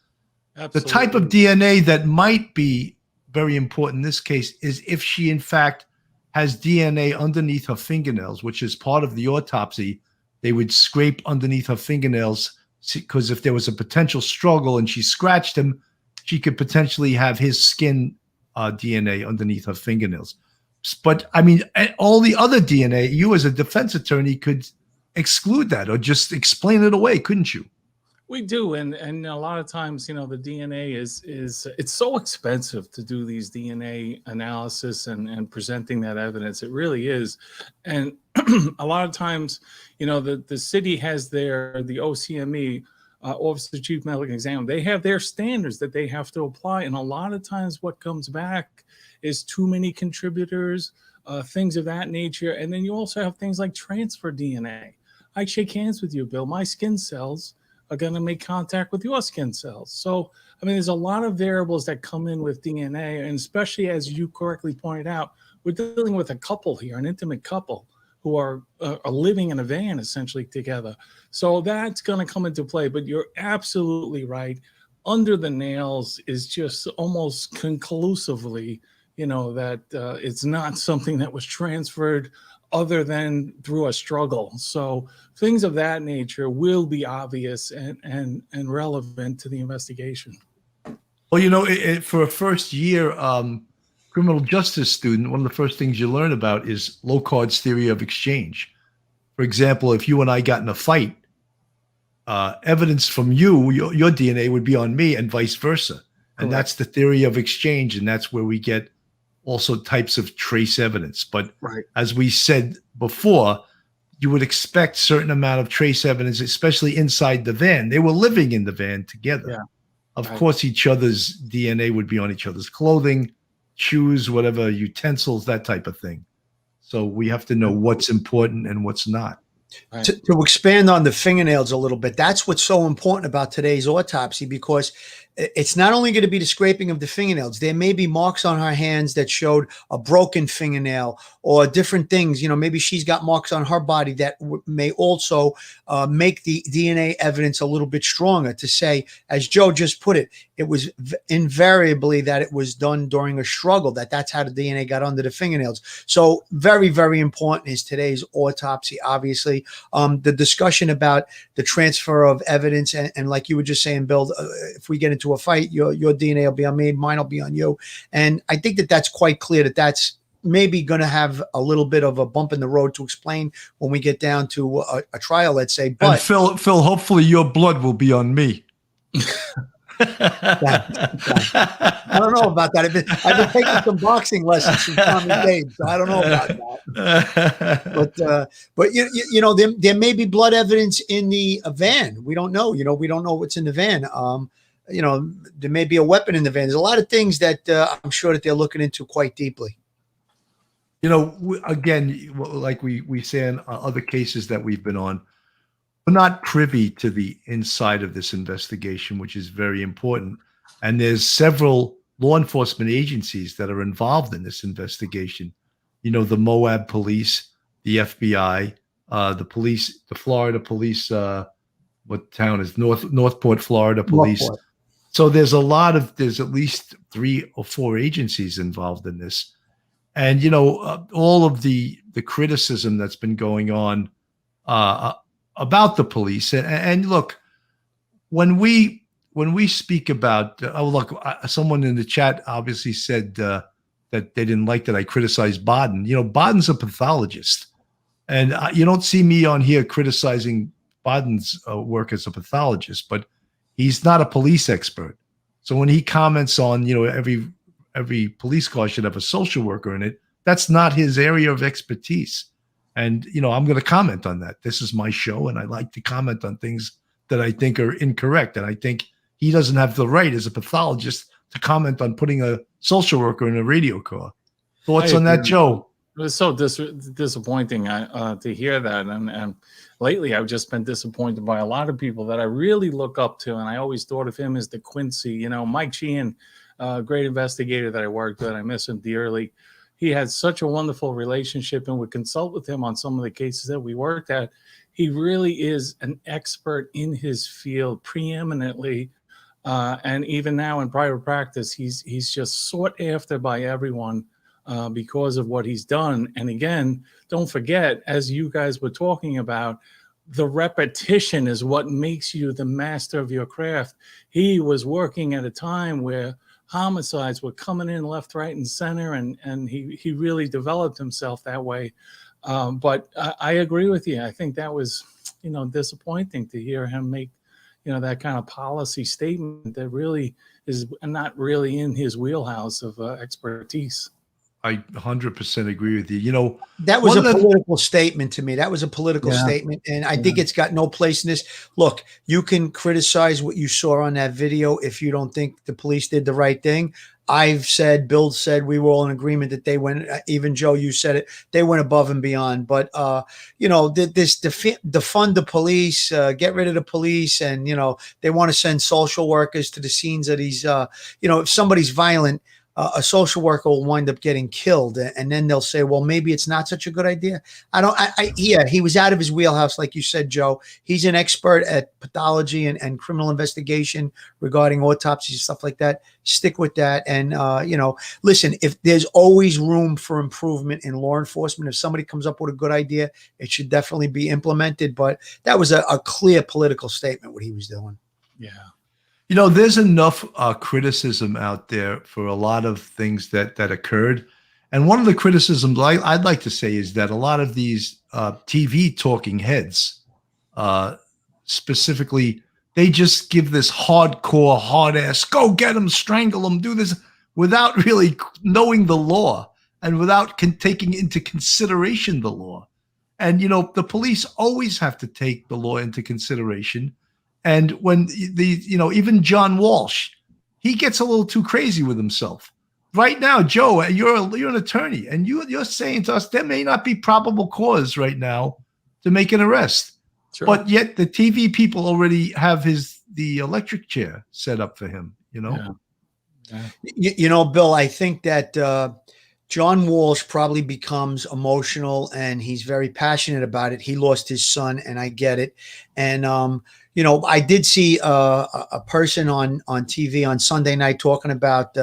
Absolutely. The type of DNA that might be very important in this case is if she, in fact, has DNA underneath her fingernails, which is part of the autopsy. They would scrape underneath her fingernails because if there was a potential struggle and she scratched him, she could potentially have his skin DNA underneath her fingernails. But I mean, all the other DNA, you as a defense attorney could exclude that or just explain it away, couldn't you? We do, and a lot of times, the DNA is it's so expensive to do these DNA analysis and presenting that evidence. It really is, and a lot of times, the city has the OCME, Office of the Chief Medical Examiner. They have their standards that they have to apply, and a lot of times, what comes back is too many contributors, things of that nature, and then you also have things like transfer DNA. I shake hands with you, Bill. My skin cells are going to make contact with your skin cells. So, I mean, there's a lot of variables that come in with DNA, and especially as you correctly pointed out, we're dealing with a couple here, an intimate couple who are living in a van essentially together. So that's going to come into play, but you're absolutely right. Under the nails is just almost conclusively, that it's not something that was transferred other than through a struggle. So things of that nature will be obvious and relevant to the investigation. Well, for a first year criminal justice student, one of the first things you learn about is Locard's theory of exchange. For example, if you and I got in a fight, evidence from your DNA would be on me and vice versa. And that's the theory of exchange. And that's where we get also types of trace evidence. But as we said before, you would expect certain amount of trace evidence, especially inside the van. They were living in the van together. Yeah. Of course, each other's DNA would be on each other's clothing, shoes, whatever, utensils, that type of thing. So we have to know what's important and what's not. Right. To expand on the fingernails a little bit, that's what's so important about today's autopsy, because it's not only going to be the scraping of the fingernails. There may be marks on her hands that showed a broken fingernail or different things. Maybe she's got marks on her body that may also make the DNA evidence a little bit stronger to say, as Joe just put it, it was invariably that it was done during a struggle, that's how the DNA got under the fingernails. So very, very important is today's autopsy, obviously. The discussion about the transfer of evidence, and like you were just saying, Bill, if we get into a fight, your DNA will be on me, mine will be on you. And I think that's quite clear that's maybe going to have a little bit of a bump in the road to explain when we get down to a trial, let's say. And But Phil, hopefully your blood will be on me. I don't know about that. I've been taking some boxing lessons from Tommy Dade, so I don't know about that. But you know, there may be blood evidence in the van. We don't know. You know, we don't know what's in the van. You know, there may be a weapon in the van. There's a lot of things that I'm sure that they're looking into quite deeply. You know, again, like we say in other cases that we've been on, we're not privy to the inside of this investigation, which is very important. And there's several law enforcement agencies that are involved in this investigation. You know, the Moab police, the FBI, the police, the Florida police, what town is Northport, Florida police. Northport. So there's at least 3 or 4 agencies involved in this. And, you know, all of the criticism that's been going on about the police. And look, when we speak about, someone in the chat obviously said that they didn't like that I criticized Baden. You know, Baden's a pathologist. And you don't see me on here criticizing Baden's work as a pathologist, but he's not a police expert. So when he comments on, you know, every police car should have a social worker in it, that's not his area of expertise. And, you know, I'm going to comment on that. This is my show, and I like to comment on things that I think are incorrect. And I think he doesn't have the right as a pathologist to comment on putting a social worker in a radio car. Thoughts on that, Joe? It was so disappointing to hear that. And lately, I've just been disappointed by a lot of people that I really look up to. And I always thought of him as the Quincy. You know, Mike Sheehan, great investigator that I worked with. I miss him dearly. He had such a wonderful relationship and would consult with him on some of the cases that we worked at. He really is an expert in his field preeminently. And even now in private practice, he's just sought after by everyone because of what he's done. And again, don't forget, as you guys were talking about, the repetition is what makes you the master of your craft. He was working at a time where homicides were coming in left, right, and center, and he really developed himself that way. But I agree with you. I think that was, you know, disappointing to hear him make, you know, that kind of policy statement that really is not really in his wheelhouse of expertise. I 100% agree with you. You know, that was a political statement to me. That was a political statement. And I think it's got no place in this. Look, you can criticize what you saw on that video if you don't think the police did the right thing. I've said, Bill said, we were all in agreement that they went, even Joe, you said it, they went above and beyond. But, you know, this defund the police, get rid of the police. And, you know, they want to send social workers to the scenes of these, you know, if somebody's violent, a social worker will wind up getting killed, and then they'll say, well, maybe it's not such a good idea. He was out of his wheelhouse. Like you said, Joe, he's an expert at pathology and criminal investigation regarding autopsies and stuff like that. Stick with that. And, you know, listen, if there's always room for improvement in law enforcement, if somebody comes up with a good idea, it should definitely be implemented. But that was a clear political statement, what he was doing. Yeah. You know, there's enough criticism out there for a lot of things that occurred. And one of the criticisms I'd like to say is that a lot of these TV talking heads, specifically, they just give this hardcore, hard-ass, go get them, strangle them, do this, without really knowing the law and without taking into consideration the law. And, you know, the police always have to take the law into consideration. And when you know, even John Walsh, he gets a little too crazy with himself. Right now, Joe, you're an attorney, and you're saying to us there may not be probable cause right now to make an arrest. Sure. But yet the TV people already have the electric chair set up for him, you know? Yeah. You know, Bill, I think that John Walsh probably becomes emotional, and he's very passionate about it. He lost his son, and I get it. And, you know, I did see a person on TV on Sunday night talking about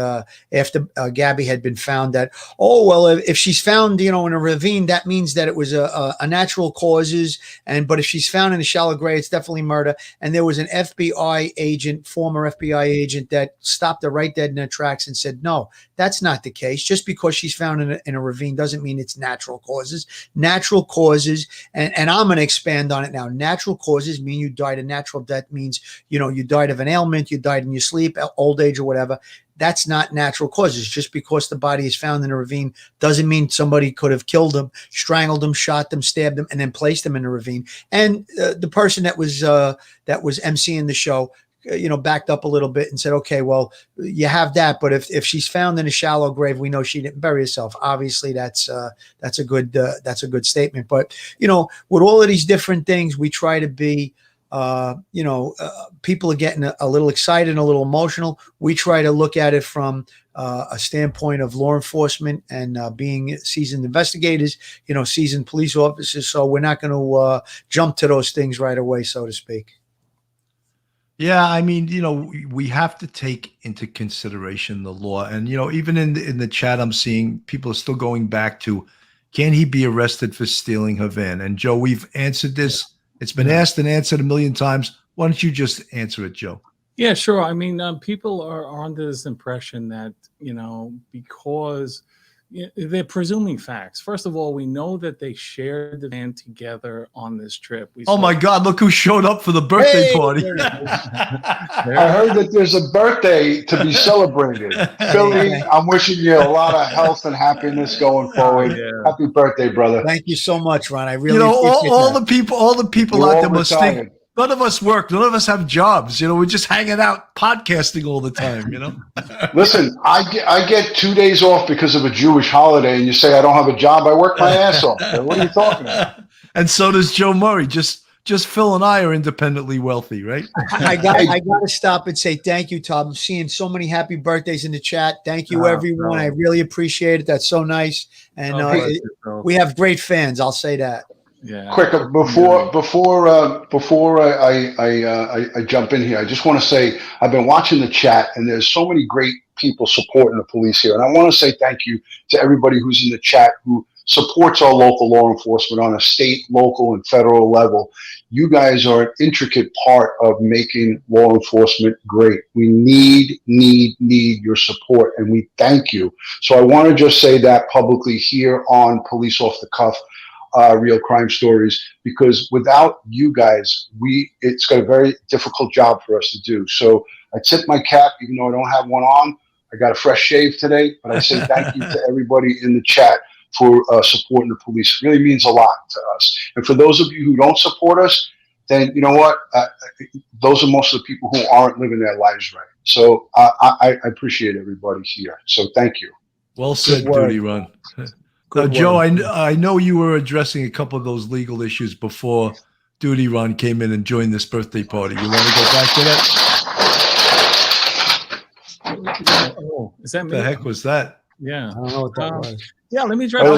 after Gabby had been found that, oh, well, if she's found, you know, in a ravine, that means that it was a natural causes. But if she's found in a shallow grave, it's definitely murder. And there was an FBI agent, former FBI agent, that stopped her right dead in her tracks and said, no, that's not the case. Just because she's found in a ravine doesn't mean it's natural causes. Natural causes, and I'm going to expand on it now. Natural causes mean you died a natural death, means, you know, you died of an ailment, you died in your sleep, old age or whatever. That's not natural causes. Just because the body is found in a ravine doesn't mean somebody could have killed them, strangled them, shot them, stabbed them, and then placed them in a ravine. And the person that was emceeing the show, you know, backed up a little bit and said, okay, well, you have that, but if she's found in a shallow grave, we know she didn't bury herself. Obviously, that's a good statement. But, you know, with all of these different things, we try to be, people are getting a little excited and a little emotional. We try to look at it from a standpoint of law enforcement and being seasoned investigators, you know, seasoned police officers. So we're not going to jump to those things right away, so to speak. Yeah, I mean, you know, we have to take into consideration the law. And, you know, even in the chat, I'm seeing people are still going back to, can he be arrested for stealing her van? And Joe, we've answered this. It's been asked and answered a million times. Why don't you just answer it, Joe? Yeah, sure. I mean, people are under this impression that, you know, because they're presuming facts. First of all, we know that they shared the van together on this trip. Oh my God, look who showed up for the birthday party. I heard that there's a birthday to be celebrated. Philly, I'm wishing you a lot of health and happiness going forward. Yeah. Happy birthday, brother. Thank you so much, Ron. I really appreciate all the people You're out there must retired. think, none of us work. None of us have jobs. You know, we're just hanging out, podcasting all the time, you know? Listen, I get 2 days off because of a Jewish holiday, and you say I don't have a job. I work my ass off. What are you talking about? And so does Joe Murray. Just Phil and I are independently wealthy, right? I got to stop and say thank you, Tom. I'm seeing so many happy birthdays in the chat. Thank you, everyone. I really appreciate it. That's so nice. And we have great fans. I'll say that. Yeah. Quick, before I jump in here, I just want to say I've been watching the chat, and there's so many great people supporting the police here, and I want to say thank you to everybody who's in the chat who supports our local law enforcement on a state, local, and federal level. You guys are an intricate part of making law enforcement great. We need your support, and we thank you. So I want to just say that publicly here on Police Off the Cuff. Real crime stories, because without you guys, it's got a very difficult job for us to do. So I tip my cap, even though I don't have one on. I got a fresh shave today, but I say thank you to everybody in the chat for supporting the police. It really means a lot to us. And for those of you who don't support us, then you know what? Those are most of the people who aren't living their lives right. So I appreciate everybody here. So thank you. Well said, Duty Run. Joe, I know you were addressing a couple of those legal issues before Duty Ron came in and joined this birthday party. You want to go back to that? Oh, is that me? What the heck was that? Yeah. I don't know what that was. Yeah, let me try. My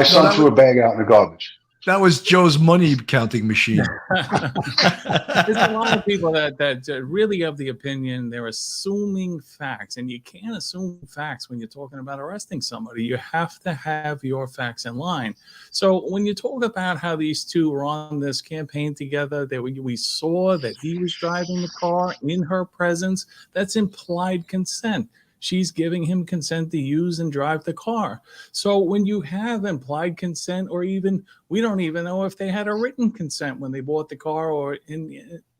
son threw a bag out in the garbage. That was Joe's money counting machine. There's a lot of people that really of the opinion they're assuming facts, and you can't assume facts when you're talking about arresting somebody. You have to have your facts in line. So when you talk about how these two were on this campaign together, we saw that he was driving the car in her presence. That's implied consent. She's giving him consent to use and drive the car. So when you have implied consent, or even we don't even know if they had a written consent when they bought the car or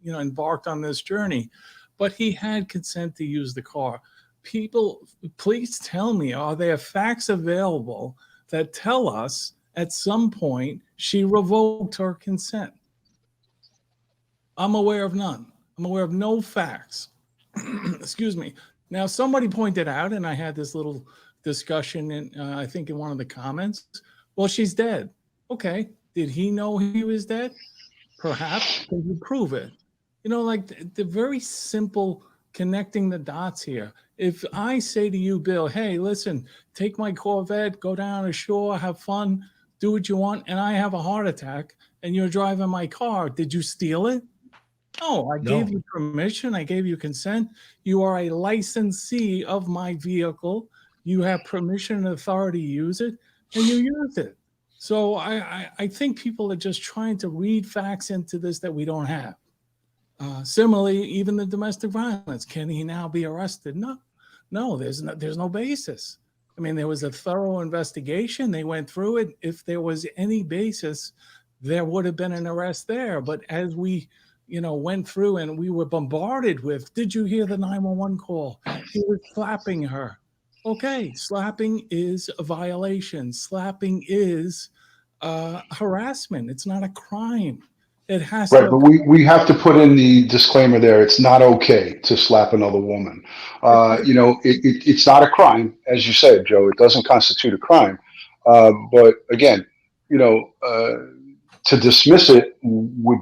embarked on this journey, but he had consent to use the car. People, please tell me, are there facts available that tell us at some point she revoked her consent? I'm aware of none. I'm aware of no facts. Excuse me. Now, somebody pointed out, and I had this little discussion, I think in one of the comments, well, she's dead. Okay. Did he know he was dead? Perhaps. Can you prove it? You know, like the very simple connecting the dots here. If I say to you, Bill, hey, listen, take my Corvette, go down ashore, have fun, do what you want, and I have a heart attack, and you're driving my car. Did you steal it? No, I gave you permission. I gave you consent. You are a licensee of my vehicle. You have permission and authority to use it, and you use it. So I think people are just trying to read facts into this that we don't have. Similarly, even the domestic violence, can he now be arrested? No, there's no basis. I mean, there was a thorough investigation. They went through it. If there was any basis, there would have been an arrest there. But as we, went through and we were bombarded with, did you hear the 911 call? He was slapping her. Okay, slapping is a violation. Slapping is harassment. It's not a crime. It has Right, to. but we have to put in the disclaimer there. It's not okay to slap another woman. It's not a crime, as you said, Joe. It doesn't constitute a crime. But again, to dismiss it would,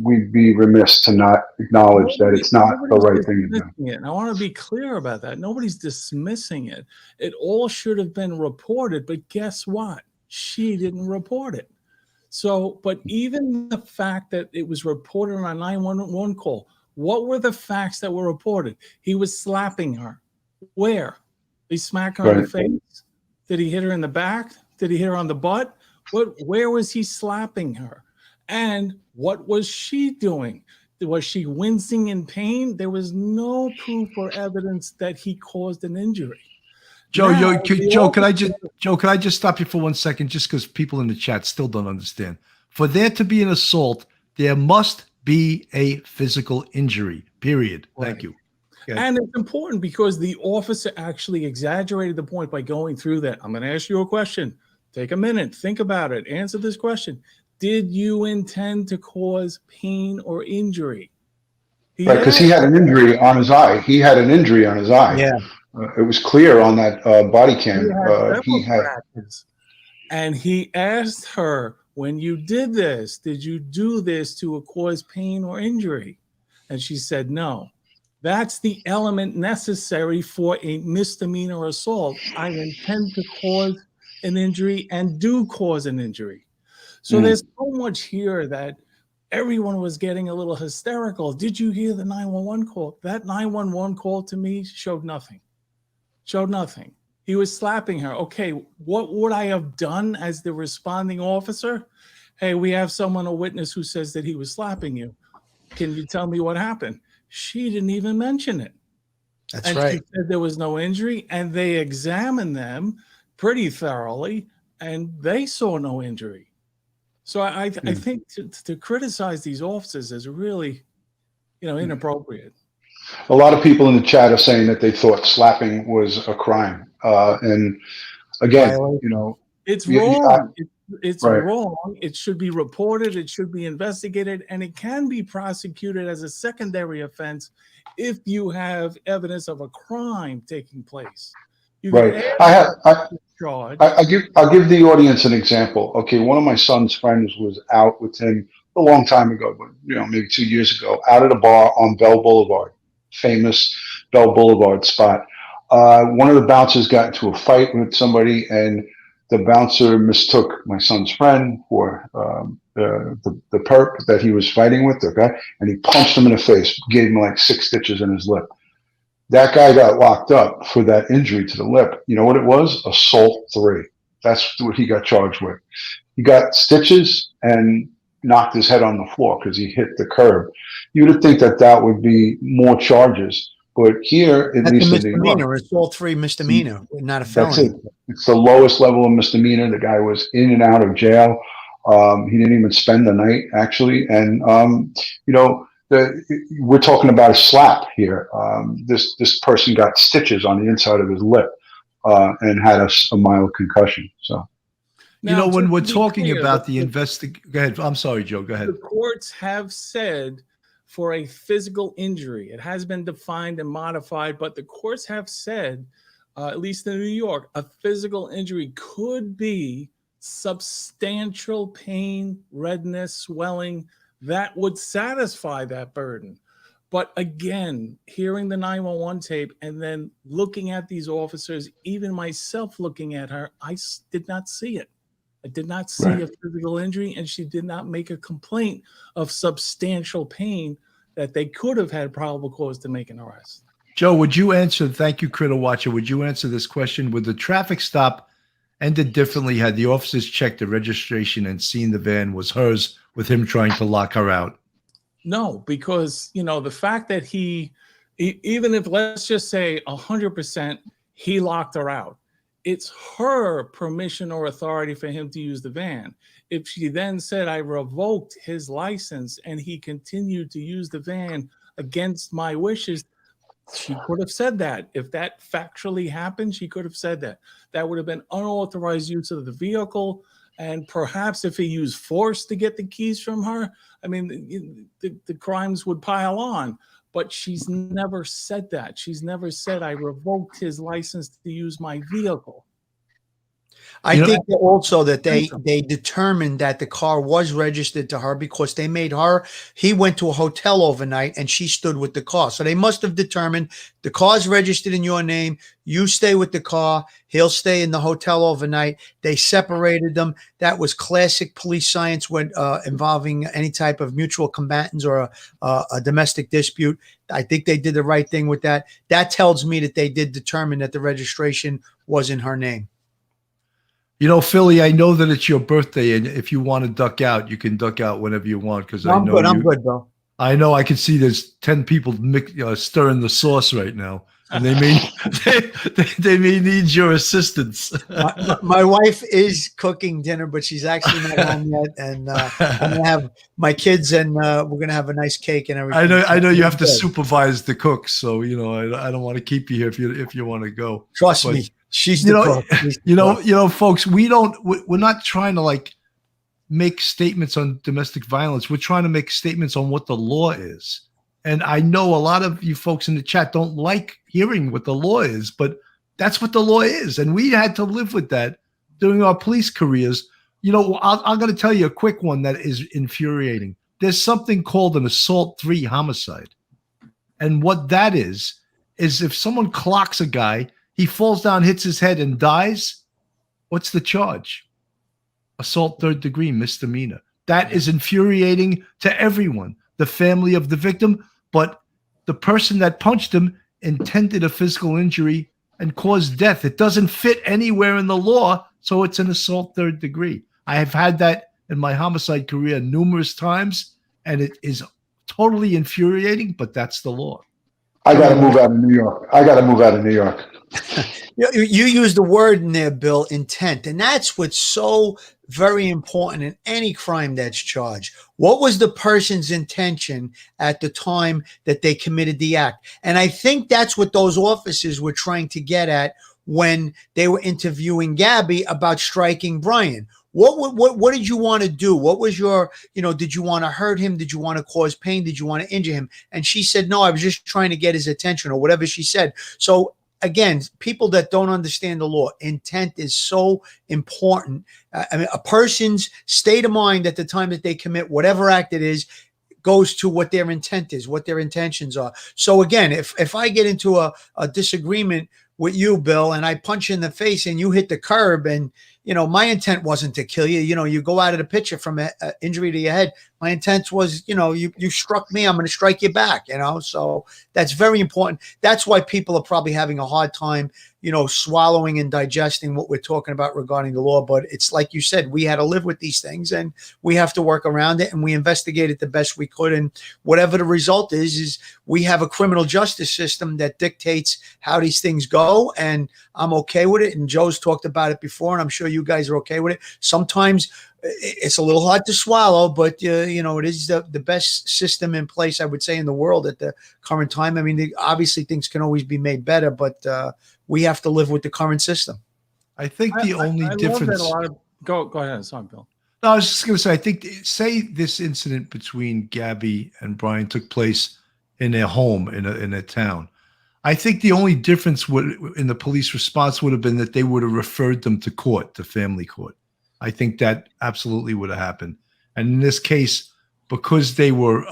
we'd be remiss to not acknowledge that it's not the right thing to do. And I want to be clear about that. Nobody's dismissing it. It all should have been reported, but guess what? She didn't report it. So, but even the fact that it was reported on a 911 call, what were the facts that were reported? He was slapping her. Where? Did he smack her in the face? Did he hit her in the back? Did he hit her on the butt? Where was he slapping her? And what was she doing? Was she wincing in pain? There was no proof or evidence that he caused an injury. Joe, can I just stop you for 1 second, just because people in the chat still don't understand. For there to be an assault, there must be a physical injury, period. Thank you. Okay. And it's important because the officer actually exaggerated the point by going through that. I'm going to ask you a question. Take a minute. Think about it. Answer this question. Did you intend to cause pain or injury? Right, because he had an injury on his eye. Yeah. It was clear on that body cam. And he asked her, when you did this, did you do this to cause pain or injury? And she said, no. That's the element necessary for a misdemeanor assault. I intend to cause an injury and do cause an injury. So there's so much here that everyone was getting a little hysterical. Did you hear the 911 call? That 911 call to me showed nothing. He was slapping her. Okay, what would I have done as the responding officer? Hey, we have a witness who says that he was slapping you. Can you tell me what happened? She didn't even mention it. That's right. She said there was no injury, and they examined them pretty thoroughly, and they saw no injury. So I think to criticize these officers is really, inappropriate. A lot of people in the chat are saying that they thought slapping was a crime. And again, it's wrong. It's right. wrong. It should be reported. It should be investigated, and it can be prosecuted as a secondary offense if you have evidence of a crime taking place. Right. I'll give the audience an example. Okay, one of my son's friends was out with him a long time ago, but maybe 2 years ago, out at a bar on Bell Boulevard, famous Bell Boulevard spot. One of the bouncers got into a fight with somebody, and the bouncer mistook my son's friend for the perp that he was fighting with. Okay, and he punched him in the face, gave him like 6 stitches in his lip. That guy got locked up for that injury to the lip. You know what it was? Assault 3. That's what he got charged with. He got stitches and knocked his head on the floor because he hit the curb. You would think that would be more charges. But here, at least in New York, assault 3 misdemeanor, not a felony. That's it. It's the lowest level of misdemeanor. The guy was in and out of jail. He didn't even spend the night, actually. And, we're talking about a slap here. This person got stitches on the inside of his lip and had a mild concussion. So, now, when we're talking about the go ahead. I'm sorry, Joe. Go ahead. The courts have said for a physical injury, it has been defined and modified, but the courts have said, at least in New York, a physical injury could be substantial pain, redness, swelling, that would satisfy that burden. But again, hearing the 911 tape and then looking at these officers, even myself looking at her, I did not see it. I did not see a physical injury, and she did not make a complaint of substantial pain that they could have had probable cause to make an arrest. Joe, would you answer? Thank you, Critter Watcher. Would you answer this question? Would the traffic stop ended differently had the officers checked the registration and seen the van was hers with him trying to lock her out? No, because, you know, the fact that even if, let's just say 100%, he locked her out, it's her permission or authority for him to use the van. If she then said, I revoked his license and he continued to use the van against my wishes, she could have said that. If that factually happened, she could have said that. That would have been unauthorized use of the vehicle. And perhaps if he used force to get the keys from her, I mean, the crimes would pile on. But she's never said that. She's never said, I revoked his license to use my vehicle. I think also that they determined that the car was registered to her because they made her, he went to a hotel overnight and she stood with the car. So they must have determined the car's registered in your name. You stay with the car. He'll stay in the hotel overnight. They separated them. That was classic police science when involving any type of mutual combatants or a domestic dispute. I think they did the right thing with that. That tells me that they did determine that the registration was in her name. You know, Philly, I know that it's your birthday, and if you want to duck out, you can duck out whenever you want. Because I'm good, Bill. I know I can see there's 10 people stirring the sauce right now, and they may they may need your assistance. My wife is cooking dinner, but she's actually not home yet, and I'm gonna have my kids, and we're gonna have a nice cake and everything. I know you have to supervise the cooks, so you know I don't want to keep you here if you want to go. Trust me. She's the cook. You know, folks, we're not trying to like make statements on domestic violence. We're trying to make statements on what the law is. And I know a lot of you folks in the chat don't like hearing what the law is, but that's what the law is. And we had to live with that during our police careers. You know, I'm going to tell you a quick one that is infuriating. There's something called an assault 3 homicide. And what that is if someone clocks a guy, he falls down, hits his head, and dies. What's the charge? Assault 3rd degree misdemeanor. That is infuriating to everyone, the family of the victim, but the person that punched him intended a physical injury and caused death. It doesn't fit anywhere in the law, so it's an assault 3rd degree. I have had that in my homicide career numerous times, and it is totally infuriating, but that's the law. I got to move out of New York. You used the word in there, Bill, intent. And that's what's so very important in any crime that's charged. What was the person's intention at the time that they committed the act? And I think that's what those officers were trying to get at when they were interviewing Gabby about striking Brian. What did you want to do? What was your, did you want to hurt him? Did you want to cause pain? Did you want to injure him? And she said, no, I was just trying to get his attention, or whatever she said. So again, people that don't understand the law, intent is so important. I mean, a person's state of mind at the time that they commit whatever act it is goes to what their intent is, what their intentions are. So again, if I get into a disagreement with you, Bill, and I punch you in the face and you hit the curb, and my intent wasn't to kill you. You go out of the picture from an injury to your head. My intent was, you struck me, I'm going to strike you back, so that's very important. That's why people are probably having a hard time, swallowing and digesting what we're talking about regarding the law. But it's like you said, we had to live with these things and we have to work around it, and we investigated the best we could. And whatever the result is we have a criminal justice system that dictates how these things go. And I'm okay with it. And Joe's talked about it before, and I'm sure you guys are okay with it. Sometimes it's a little hard to swallow, but it is the best system in place, I would say, in the world at the current time. I mean, obviously things can always be made better, but we have to live with the current system. I think the only difference. Go ahead. Sorry, Bill. No, I was just going to say, say this incident between Gabby and Brian took place in their home in a town. I think the only difference in the police response would have been that they would have referred them to court, to family court. I think that absolutely would have happened. And in this case, because they were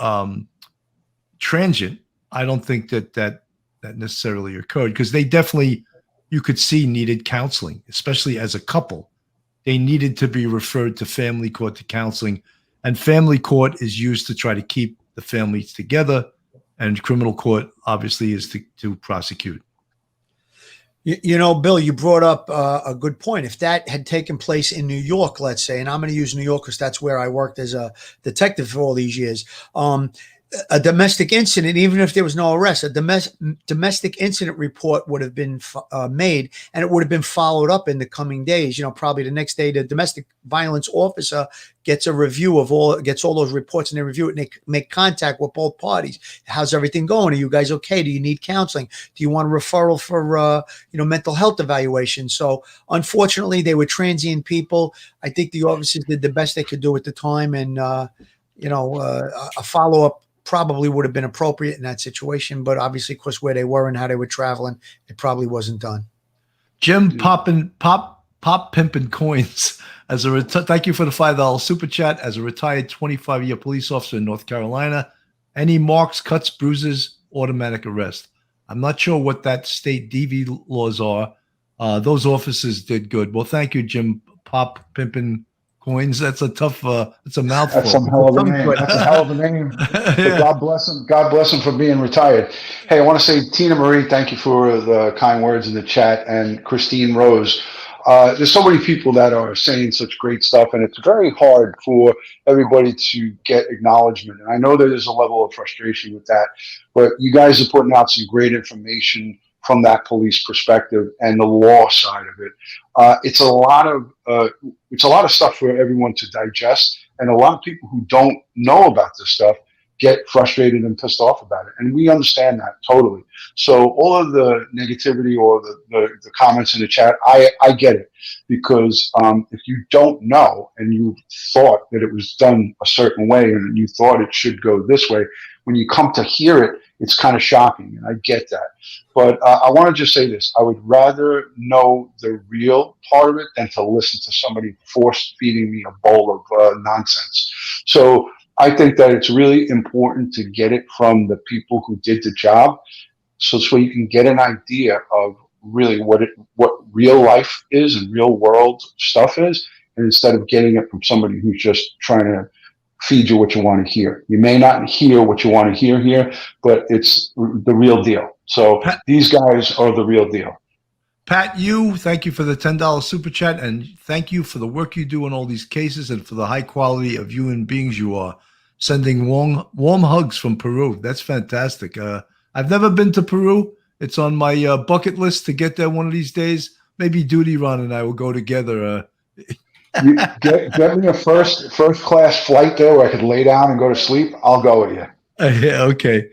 transient, I don't think that necessarily occurred, because they definitely, you could see, needed counseling, especially as a couple. they needed to be referred to family court, to counseling. And family court is used to try to keep the families together, and criminal court obviously is to prosecute. You know, Bill, you brought up a good point. If that had taken place in New York, let's say, and I'm going to use New York because that's where I worked as a detective for all these years, a domestic incident, even if there was no arrest, a domestic incident report would have been made, and it would have been followed up in the coming days. You know, probably the next day, the domestic violence officer gets a review of gets all those reports, and they review it, and they make contact with both parties. How's everything going? Are you guys okay? Do you need counseling? Do you want a referral for, mental health evaluation? So unfortunately, they were transient people. I think the officers did the best they could do at the time. And, a follow-up probably would have been appropriate in that situation, but obviously, of course, where they were and how they were traveling, it probably wasn't done. Jim pop pimping coins as a thank you for the $5 super chat. As a retired 25-year police officer in North Carolina, any marks, cuts, bruises, automatic arrest. I'm not sure what that state DV laws are. Those officers did good. Well, thank you, Jim pop pimping coins. That's a tough. It's a mouthful. That's some hell of a name. That's a hell of a name. But Yeah. God bless him. God bless him for being retired. Hey, I want to say, Tina Marie, thank you for the kind words in the chat, and Christine Rose. There's so many people that are saying such great stuff, and it's very hard for everybody to get acknowledgement. And I know there's a level of frustration with that, but you guys are putting out some great information from that police perspective and the law side of it. It's a lot of stuff for everyone to digest, and a lot of people who don't know about this stuff get frustrated and pissed off about it, and we understand that totally. So all of the negativity or the comments in the chat, I get it, because if you don't know and you thought that it was done a certain way and you thought it should go this way, when you come to hear it, it's kind of shocking, and I get that. But I want to just say this. I would rather know the real part of it than to listen to somebody force feeding me a bowl of nonsense. So I think that it's really important to get it from the people who did the job, so you can get an idea of really what real life is and real world stuff is, and instead of getting it from somebody who's just trying to feed you what you want to hear. You may not hear what you want to hear here, but it's the real deal. So these guys are the real deal. Pat, thank you for the $10 super chat, and thank you for the work you do in all these cases and for the high quality of human beings you are. Sending warm hugs from Peru. That's fantastic. I've never been to Peru. It's on my bucket list to get there one of these days. Maybe Duty Ron and I will go together. You get me a first class flight there where I could lay down and go to sleep. I'll go with you. Yeah, okay.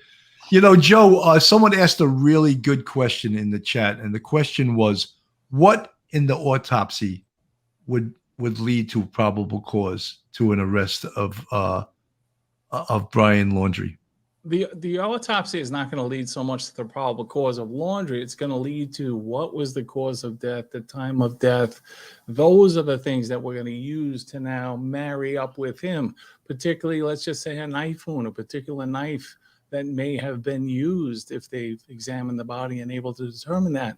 Joe, someone asked a really good question in the chat, and the question was, what in the autopsy would lead to probable cause to an arrest of BrianLaundrie? The autopsy is not going to lead so much to the probable cause of Laundrie. It's going to lead to what was the cause of death, the time of death. Those are the things that we're going to use to now marry up with him, particularly, let's just say, a knife wound, a particular knife that may have been used if they've examined the body and able to determine that.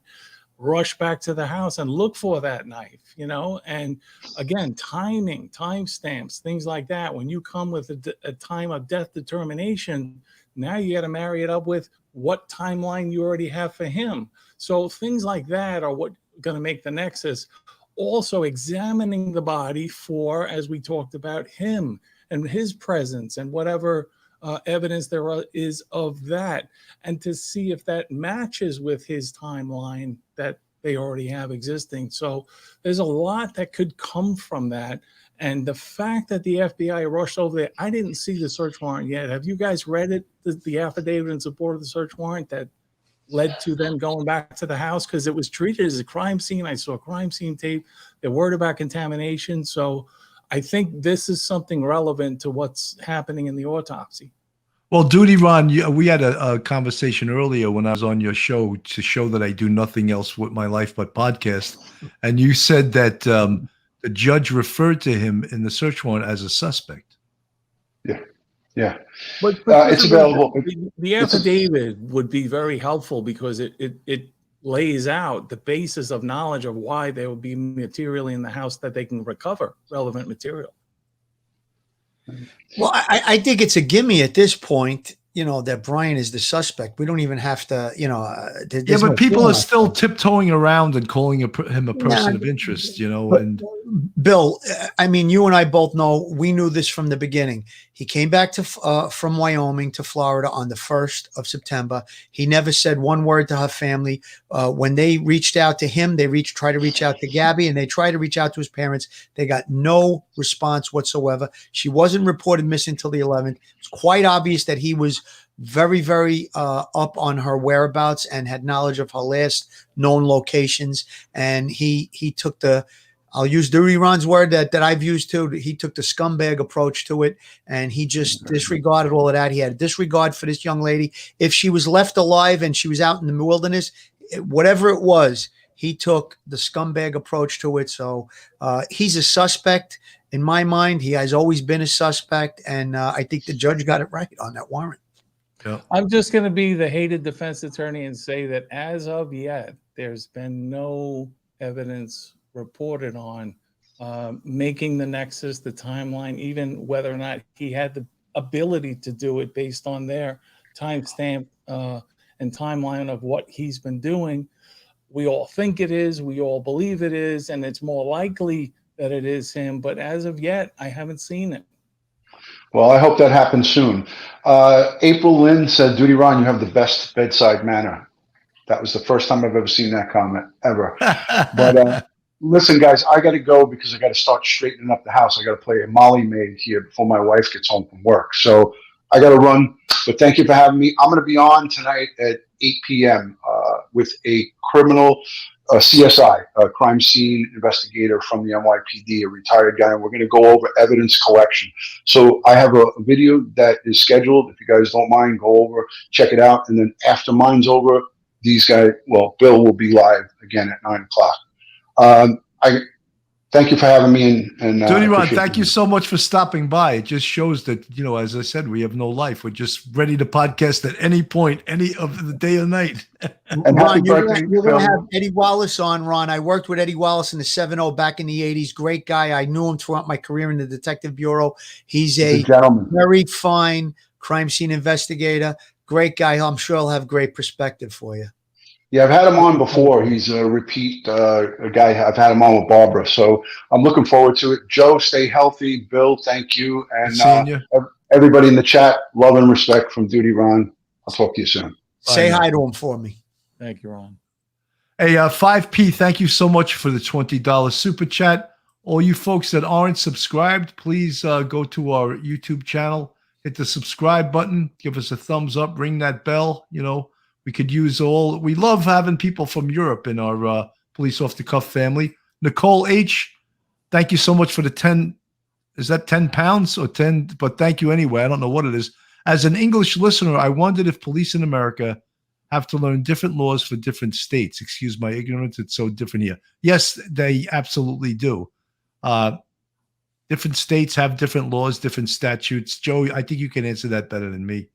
Rush back to the house and look for that knife, and again, timing, timestamps, things like that. When you come with a time of death determination, now you got to marry it up with what timeline you already have for him. So things like that are what going to make the nexus. Also examining the body for, as we talked about, him and his presence and whatever evidence there is of that, and to see if that matches with his timeline that they already have existing. So there's a lot that could come from that. And the fact that the FBI rushed over there, I didn't see the search warrant yet. Have you guys read it, the affidavit in support of the search warrant that led to them going back to the house? Because it was treated as a crime scene. I saw crime scene tape. They're worried about contamination. So I think this is something relevant to what's happening in the autopsy. Well, Duty Ron, we had a conversation earlier when I was on your show to show that I do nothing else with my life but podcast. And you said that the judge referred to him in the search warrant as a suspect. Yeah. But it's available. The affidavit would be very helpful because it lays out the basis of knowledge of why there will be material in the house that they can recover relevant material. Well, I think it's a gimme at this point, that Brian is the suspect. We don't even have to, Yeah, but people are still tiptoeing around and calling him a person of interest, But, and Bill, I mean, you and I both know, we knew this from the beginning. He came back from Wyoming to Florida on the 1st of September. He never said one word to her family. When they reached out to him, they tried to reach out to Gabby, and they tried to reach out to his parents. They got no response whatsoever. She wasn't reported missing until the 11th. It's quite obvious that he was very, very up on her whereabouts and had knowledge of her last known locations. And he took I'll use Duty Ron's word that I've used too. He took the scumbag approach to it, and he just disregarded all of that. He had a disregard for this young lady. If she was left alive and she was out in the wilderness, whatever it was, he took the scumbag approach to it. So he's a suspect in my mind. He has always been a suspect, and I think the judge got it right on that warrant. yeah. I'm just going to be the hated defense attorney and say that as of yet, there's been no evidence reported on making the nexus, the timeline, even whether or not he had the ability to do it based on their timestamp and timeline of what he's been doing. We all think it is, we all believe it is, and it's more likely that it is him. But as of yet, I haven't seen it. Well, I hope that happens soon. April Lynn said, Duty Ron, you have the best bedside manner. That was the first time I've ever seen that comment, ever. But listen, guys, I got to go because I got to start straightening up the house. I got to play a Molly Maid here before my wife gets home from work. So I got to run. But thank you for having me. I'm going to be on tonight at 8 p.m. With a criminal CSI, a crime scene investigator from the NYPD, a retired guy, and we're going to go over evidence collection. So I have a video that is scheduled. If you guys don't mind, go over, check it out. And then after mine's over, these guys, well, Bill will be live again at 9 o'clock. I thank you for having me. And Duty Ron, thank you so much for stopping by. It just shows that, as I said, we have no life. We're just ready to podcast at any point, any of the day or night. And Ron, you're birthday, going to Phil. have Eddie Wallace on, Ron. I worked with Eddie Wallace in the 7-0 back in the 80s. Great guy. I knew him throughout my career in the Detective Bureau. He's a gentleman. very fine crime scene investigator. Great guy. I'm sure he'll have great perspective for you. Yeah, I've had him on before. He's a repeat a guy. I've had him on with Barbara, so I'm looking forward to it. Joe, stay healthy. Bill, thank you, and Seeing you. everybody in the chat. Love and respect from Duty Ron. I'll talk to you soon. Say hi to him for me. Thank you, Ron. Hey, 5P, thank you so much for the $20 super chat. All you folks that aren't subscribed, please go to our YouTube channel, hit the subscribe button, give us a thumbs up, ring that bell. We could use we love having people from Europe in our Police Off the Cuff family. Nicole H., thank you so much for the 10. Is that 10 pounds or 10? But thank you anyway. I don't know what it is. As an English listener, I wondered if police in America have to learn different laws for different states. Excuse my ignorance. It's so different here. Yes, they absolutely do. Different states have different laws, different statutes. Joe, I think you can answer that better than me.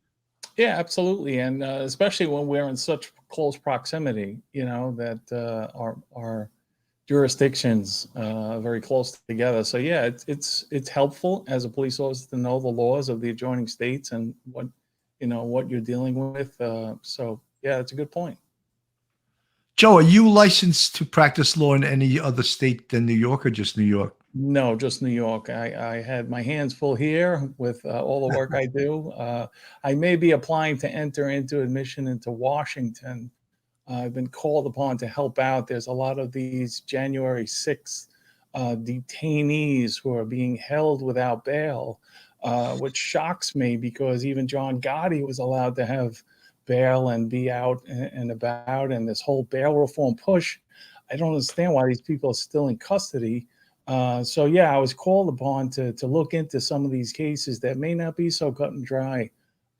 Yeah, absolutely. And especially when we're in such close proximity, that our jurisdictions are very close together. So yeah, it's helpful as a police officer to know the laws of the adjoining states and what you're dealing with. So yeah, that's a good point. Joe, are you licensed to practice law in any other state than New York or just New York? No, just New York. I had my hands full here with all the work I do. I may be applying to enter into admission into Washington. I've been called upon to help out. There's a lot of these January 6th detainees who are being held without bail, which shocks me because even John Gotti was allowed to have bail and be out and about. And this whole bail reform push, I don't understand why these people are still in custody. So yeah, I was called upon to look into some of these cases that may not be so cut and dry.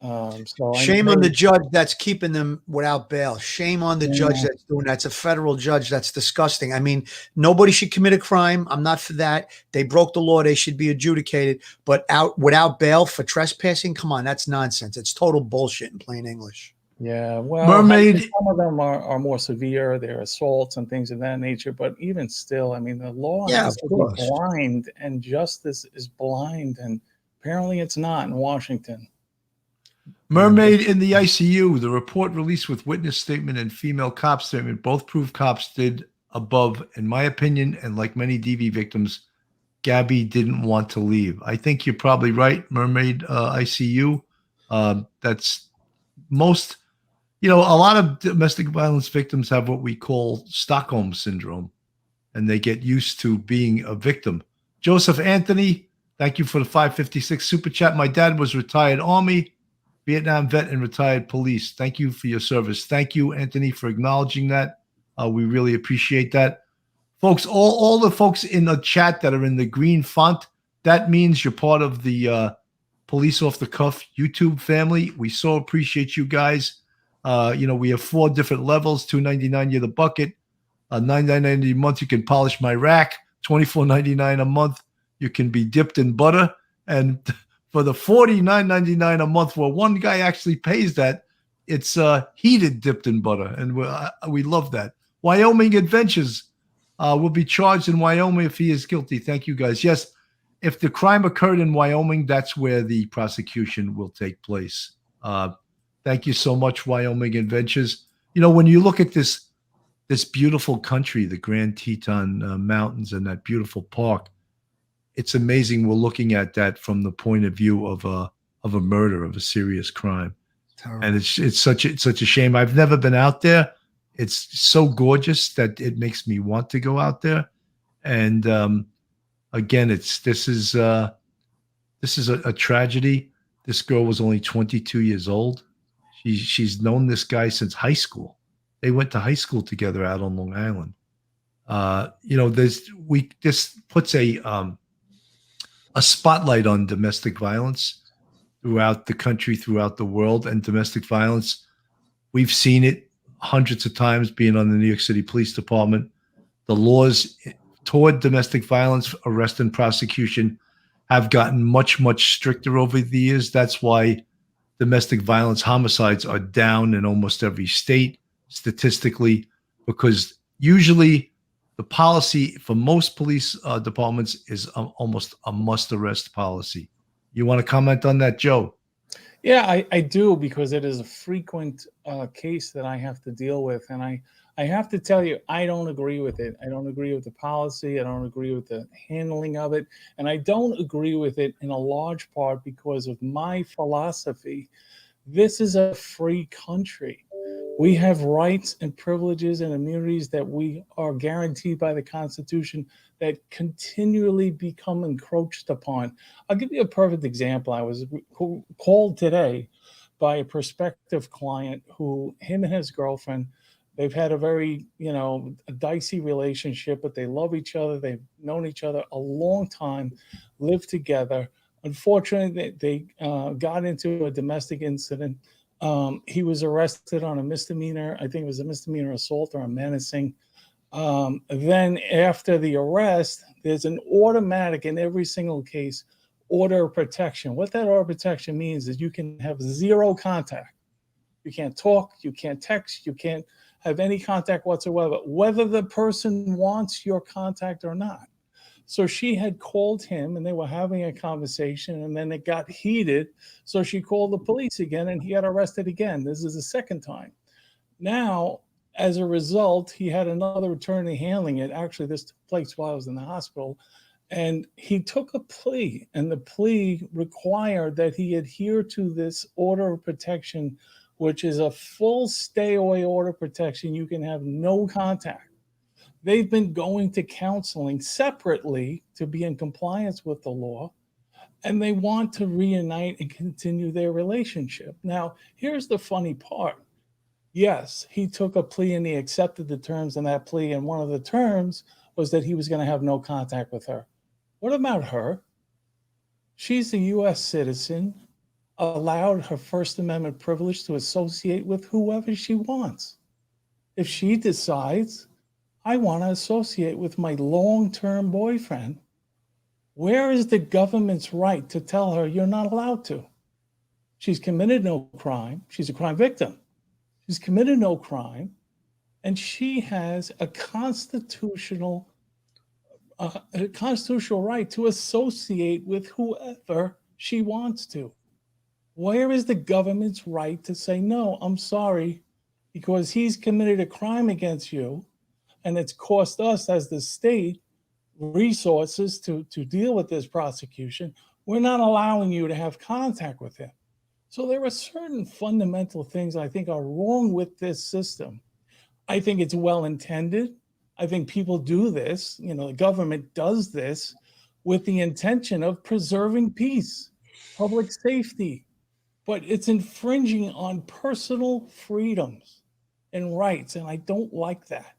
Shame on the judge that's keeping them without bail. Shame on the judge that's doing that. It's a federal judge. That's disgusting. I mean, nobody should commit a crime. I'm not for that. They broke the law. They should be adjudicated. But out without bail for trespassing, come on, that's nonsense. It's total bullshit in plain English. Yeah, well, Mermaid. some of them are more severe. They're assaults and things of that nature. But even still, I mean, the law Yeah, has of to be course. blind, and justice is blind, and apparently it's not in Washington. Mermaid in the ICU. The report released with witness statement and female cop statement both prove cops did above, in my opinion, and like many DV victims, Gabby didn't want to leave. I think you're probably right, Mermaid ICU. That's most, a lot of domestic violence victims have what we call Stockholm syndrome, and they get used to being a victim. Joseph Anthony, thank you for the 556 super chat. My dad was retired Army, Vietnam vet, and retired police. Thank you for your service. Thank you, Anthony, for acknowledging that. We really appreciate that. Folks, all the folks in the chat that are in the green font, that means you're part of the Police Off the Cuff YouTube family. We so appreciate you guys. We have 4 different levels, $2.99 you're the bucket, $9.99 a month you can polish my rack, $24.99 a month you can be dipped in butter, and for the $49.99 a month, where one guy actually pays that, it's heated dipped in butter, and we love that. Wyoming Adventures will be charged in Wyoming if he is guilty. Thank you, guys. Yes, if the crime occurred in Wyoming, that's where the prosecution will take place. Thank you so much, Wyoming Adventures. When you look at this beautiful country, the Grand Teton Mountains and that beautiful park, it's amazing. We're looking at that from the point of view of a murder, of a serious crime. Terrible. And it's such a shame. I've never been out there. It's so gorgeous that it makes me want to go out there. And again, this is a tragedy. This girl was only 22 years old. She's known this guy since high school. They went to high school together out on Long Island. This puts a spotlight on domestic violence throughout the country, throughout the world, and domestic violence. We've seen it hundreds of times being on the New York City Police Department. The laws toward domestic violence, arrest and prosecution have gotten much, much stricter over the years. That's why domestic violence homicides are down in almost every state statistically, because usually the policy for most police departments is almost a must arrest policy. You want to comment on that, Joe? Yeah, I do, because it is a frequent case that I have to deal with. And I have to tell you, I don't agree with it. I don't agree with the policy. I don't agree with the handling of it. And I don't agree with it in a large part because of my philosophy. This is a free country. We have rights and privileges and immunities that we are guaranteed by the Constitution that continually become encroached upon. I'll give you a perfect example. I was called today by a prospective client who, him and his girlfriend, they've had a very, a dicey relationship, but they love each other. They've known each other a long time, lived together. Unfortunately, they got into a domestic incident. He was arrested on a misdemeanor. I think it was a misdemeanor assault or a menacing. Then after the arrest, there's an automatic, in every single case, order of protection. What that order of protection means is you can have zero contact. You can't talk, you can't text, you can't have any contact whatsoever, whether the person wants your contact or not. So she had called him and they were having a conversation, and then it got heated. So she called the police again and he got arrested again. This is the second time. Now, as a result, he had another attorney handling it. Actually, this took place while I was in the hospital. And he took a plea, and the plea required that he adhere to this order of protection, which is a full stay away order of protection. You can have no contact. They've been going to counseling separately to be in compliance with the law, and they want to reunite and continue their relationship. Now, here's the funny part. Yes, he took a plea and he accepted the terms in that plea, and one of the terms was that he was going to have no contact with her. What about her? She's a U.S. citizen, allowed her First Amendment privilege to associate with whoever she wants. If she decides, I want to associate with my long-term boyfriend, where is the government's right to tell her you're not allowed to? She's committed no crime. She's a crime victim. She's committed no crime, and she has a constitutional right to associate with whoever she wants to. Where is the government's right to say, no, I'm sorry, because he's committed a crime against you, and it's cost us as the state resources to deal with this prosecution. We're not allowing you to have contact with him. So there are certain fundamental things I think are wrong with this system. I think it's well intended. I think people do this, the government does this with the intention of preserving peace, public safety, but it's infringing on personal freedoms and rights, and I don't like that.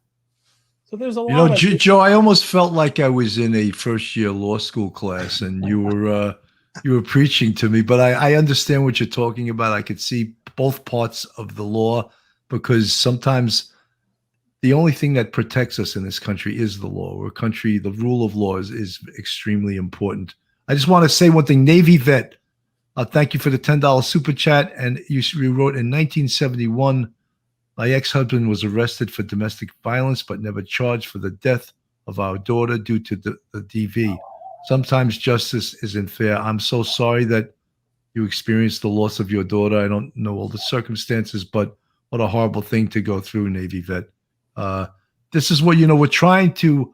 So there's a lot of Joe, I almost felt like I was in a first-year law school class, and you were preaching to me. But I understand what you're talking about. I could see both parts of the law, because sometimes the only thing that protects us in this country is the law. We're a country, the rule of law is extremely important. I just want to say one thing. Navy vet, thank you for the $10 super chat. And you wrote, in 1971, my ex-husband was arrested for domestic violence, but never charged for the death of our daughter due to the DV. Sometimes justice isn't fair. I'm so sorry that you experienced the loss of your daughter. I don't know all the circumstances, but what a horrible thing to go through, Navy vet. This is what, we're trying to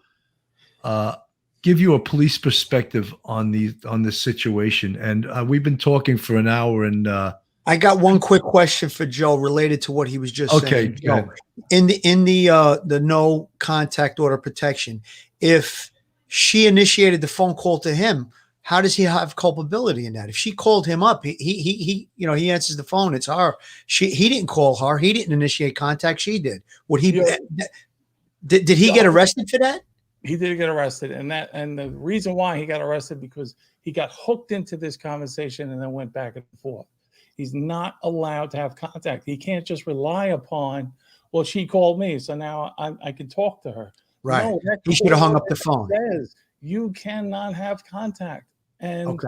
give you a police perspective on this situation. And we've been talking for an hour, and I got one quick question for Joe related to what he was just saying. Go ahead. In the no contact order protection, if she initiated the phone call to him, how does he have culpability in that? If she called him up, he answers the phone. It's her. He didn't call her. He didn't initiate contact. She did. Would he? Did he get arrested for that? He did get arrested, and the reason why he got arrested, because he got hooked into this conversation and then went back and forth. He's not allowed to have contact. He can't just rely upon, well, she called me, so now I can talk to her. Right. No, he should have hung up the phone. Says you cannot have contact. And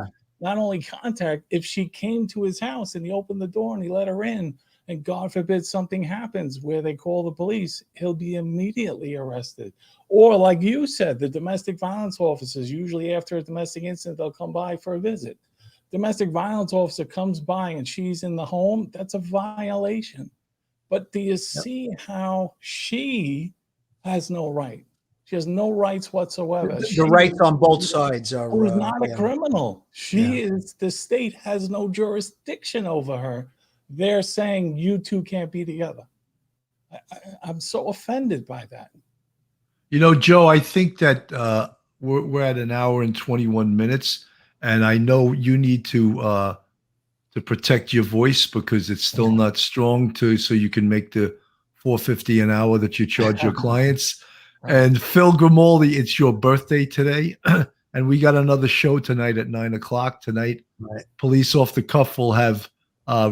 not only contact, if she came to his house and he opened the door and he let her in, and God forbid something happens where they call the police, he'll be immediately arrested. Or like you said, the domestic violence officers, usually after a domestic incident, they'll come by for a visit. Domestic violence officer comes by and she's in the home, that's a violation. But do you see how she has no right? She has no rights whatsoever. The rights on both sides are. Who's not a criminal. She is. The state has no jurisdiction over her. They're saying you two can't be together. I'm so offended by that. Joe, I think that we're at an hour and 21 minutes. And I know you need to protect your voice, because it's still not strong so you can make the $4.50 an hour that you charge your clients. Right. And Phil Grimaldi, it's your birthday today, and we got another show tonight at 9:00 tonight. Right. Police Off the Cuff will have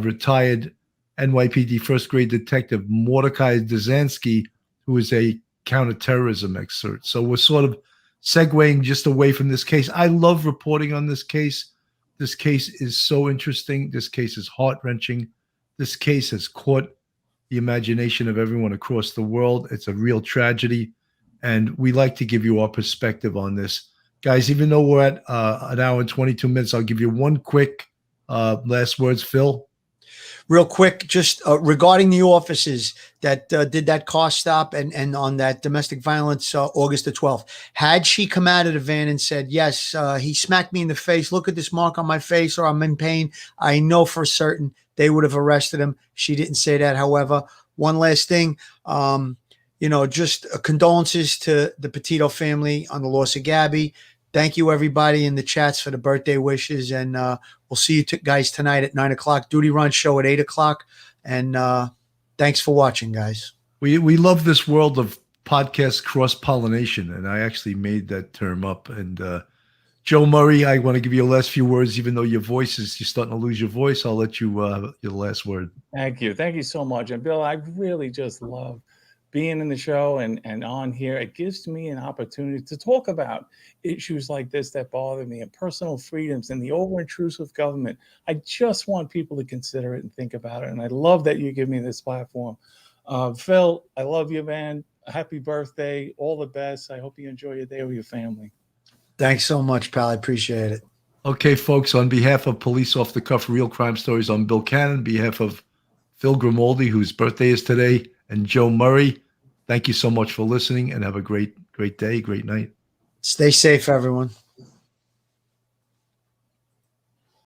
retired NYPD first grade detective Mordecai Dzansky, who is a counterterrorism expert. So we're sort of segueing just away from this case. I love reporting on this case. This case is so interesting. This case is heart-wrenching. This case has caught the imagination of everyone across the world. It's a real tragedy, and we like to give you our perspective on this. Guys, even though we're at an hour and 22 minutes, I'll give you one quick last words, Phil. Real quick, just regarding the officers that did that car stop and on that domestic violence August the 12th. Had she come out of the van and said, yes, he smacked me in the face, look at this mark on my face, or I'm in pain, I know for certain they would have arrested him. She didn't say that. However, one last thing, just condolences to the Petito family on the loss of Gabby. Thank you, everybody in the chats, for the birthday wishes. And we'll see you guys tonight at 9:00. Duty Run show at 8:00. And thanks for watching, guys. We love this world of podcast cross-pollination. And I actually made that term up. And Joe Murray, I want to give you your last few words, even though you're starting to lose your voice. I'll let you your last word. Thank you. Thank you so much. And Bill, I really just love being in the show and on here, it gives me an opportunity to talk about issues like this that bother me and personal freedoms and the over-intrusive government. I just want people to consider it and think about it. And I love that you give me this platform. Phil, I love you, man. Happy birthday. All the best. I hope you enjoy your day with your family. Thanks so much, pal. I appreciate it. Okay, folks, on behalf of Police Off the Cuff Real Crime Stories, I'm Bill Cannon. On behalf of Phil Grimaldi, whose birthday is today, and Joe Murray, thank you so much for listening and have a great day, great night. Stay safe, everyone.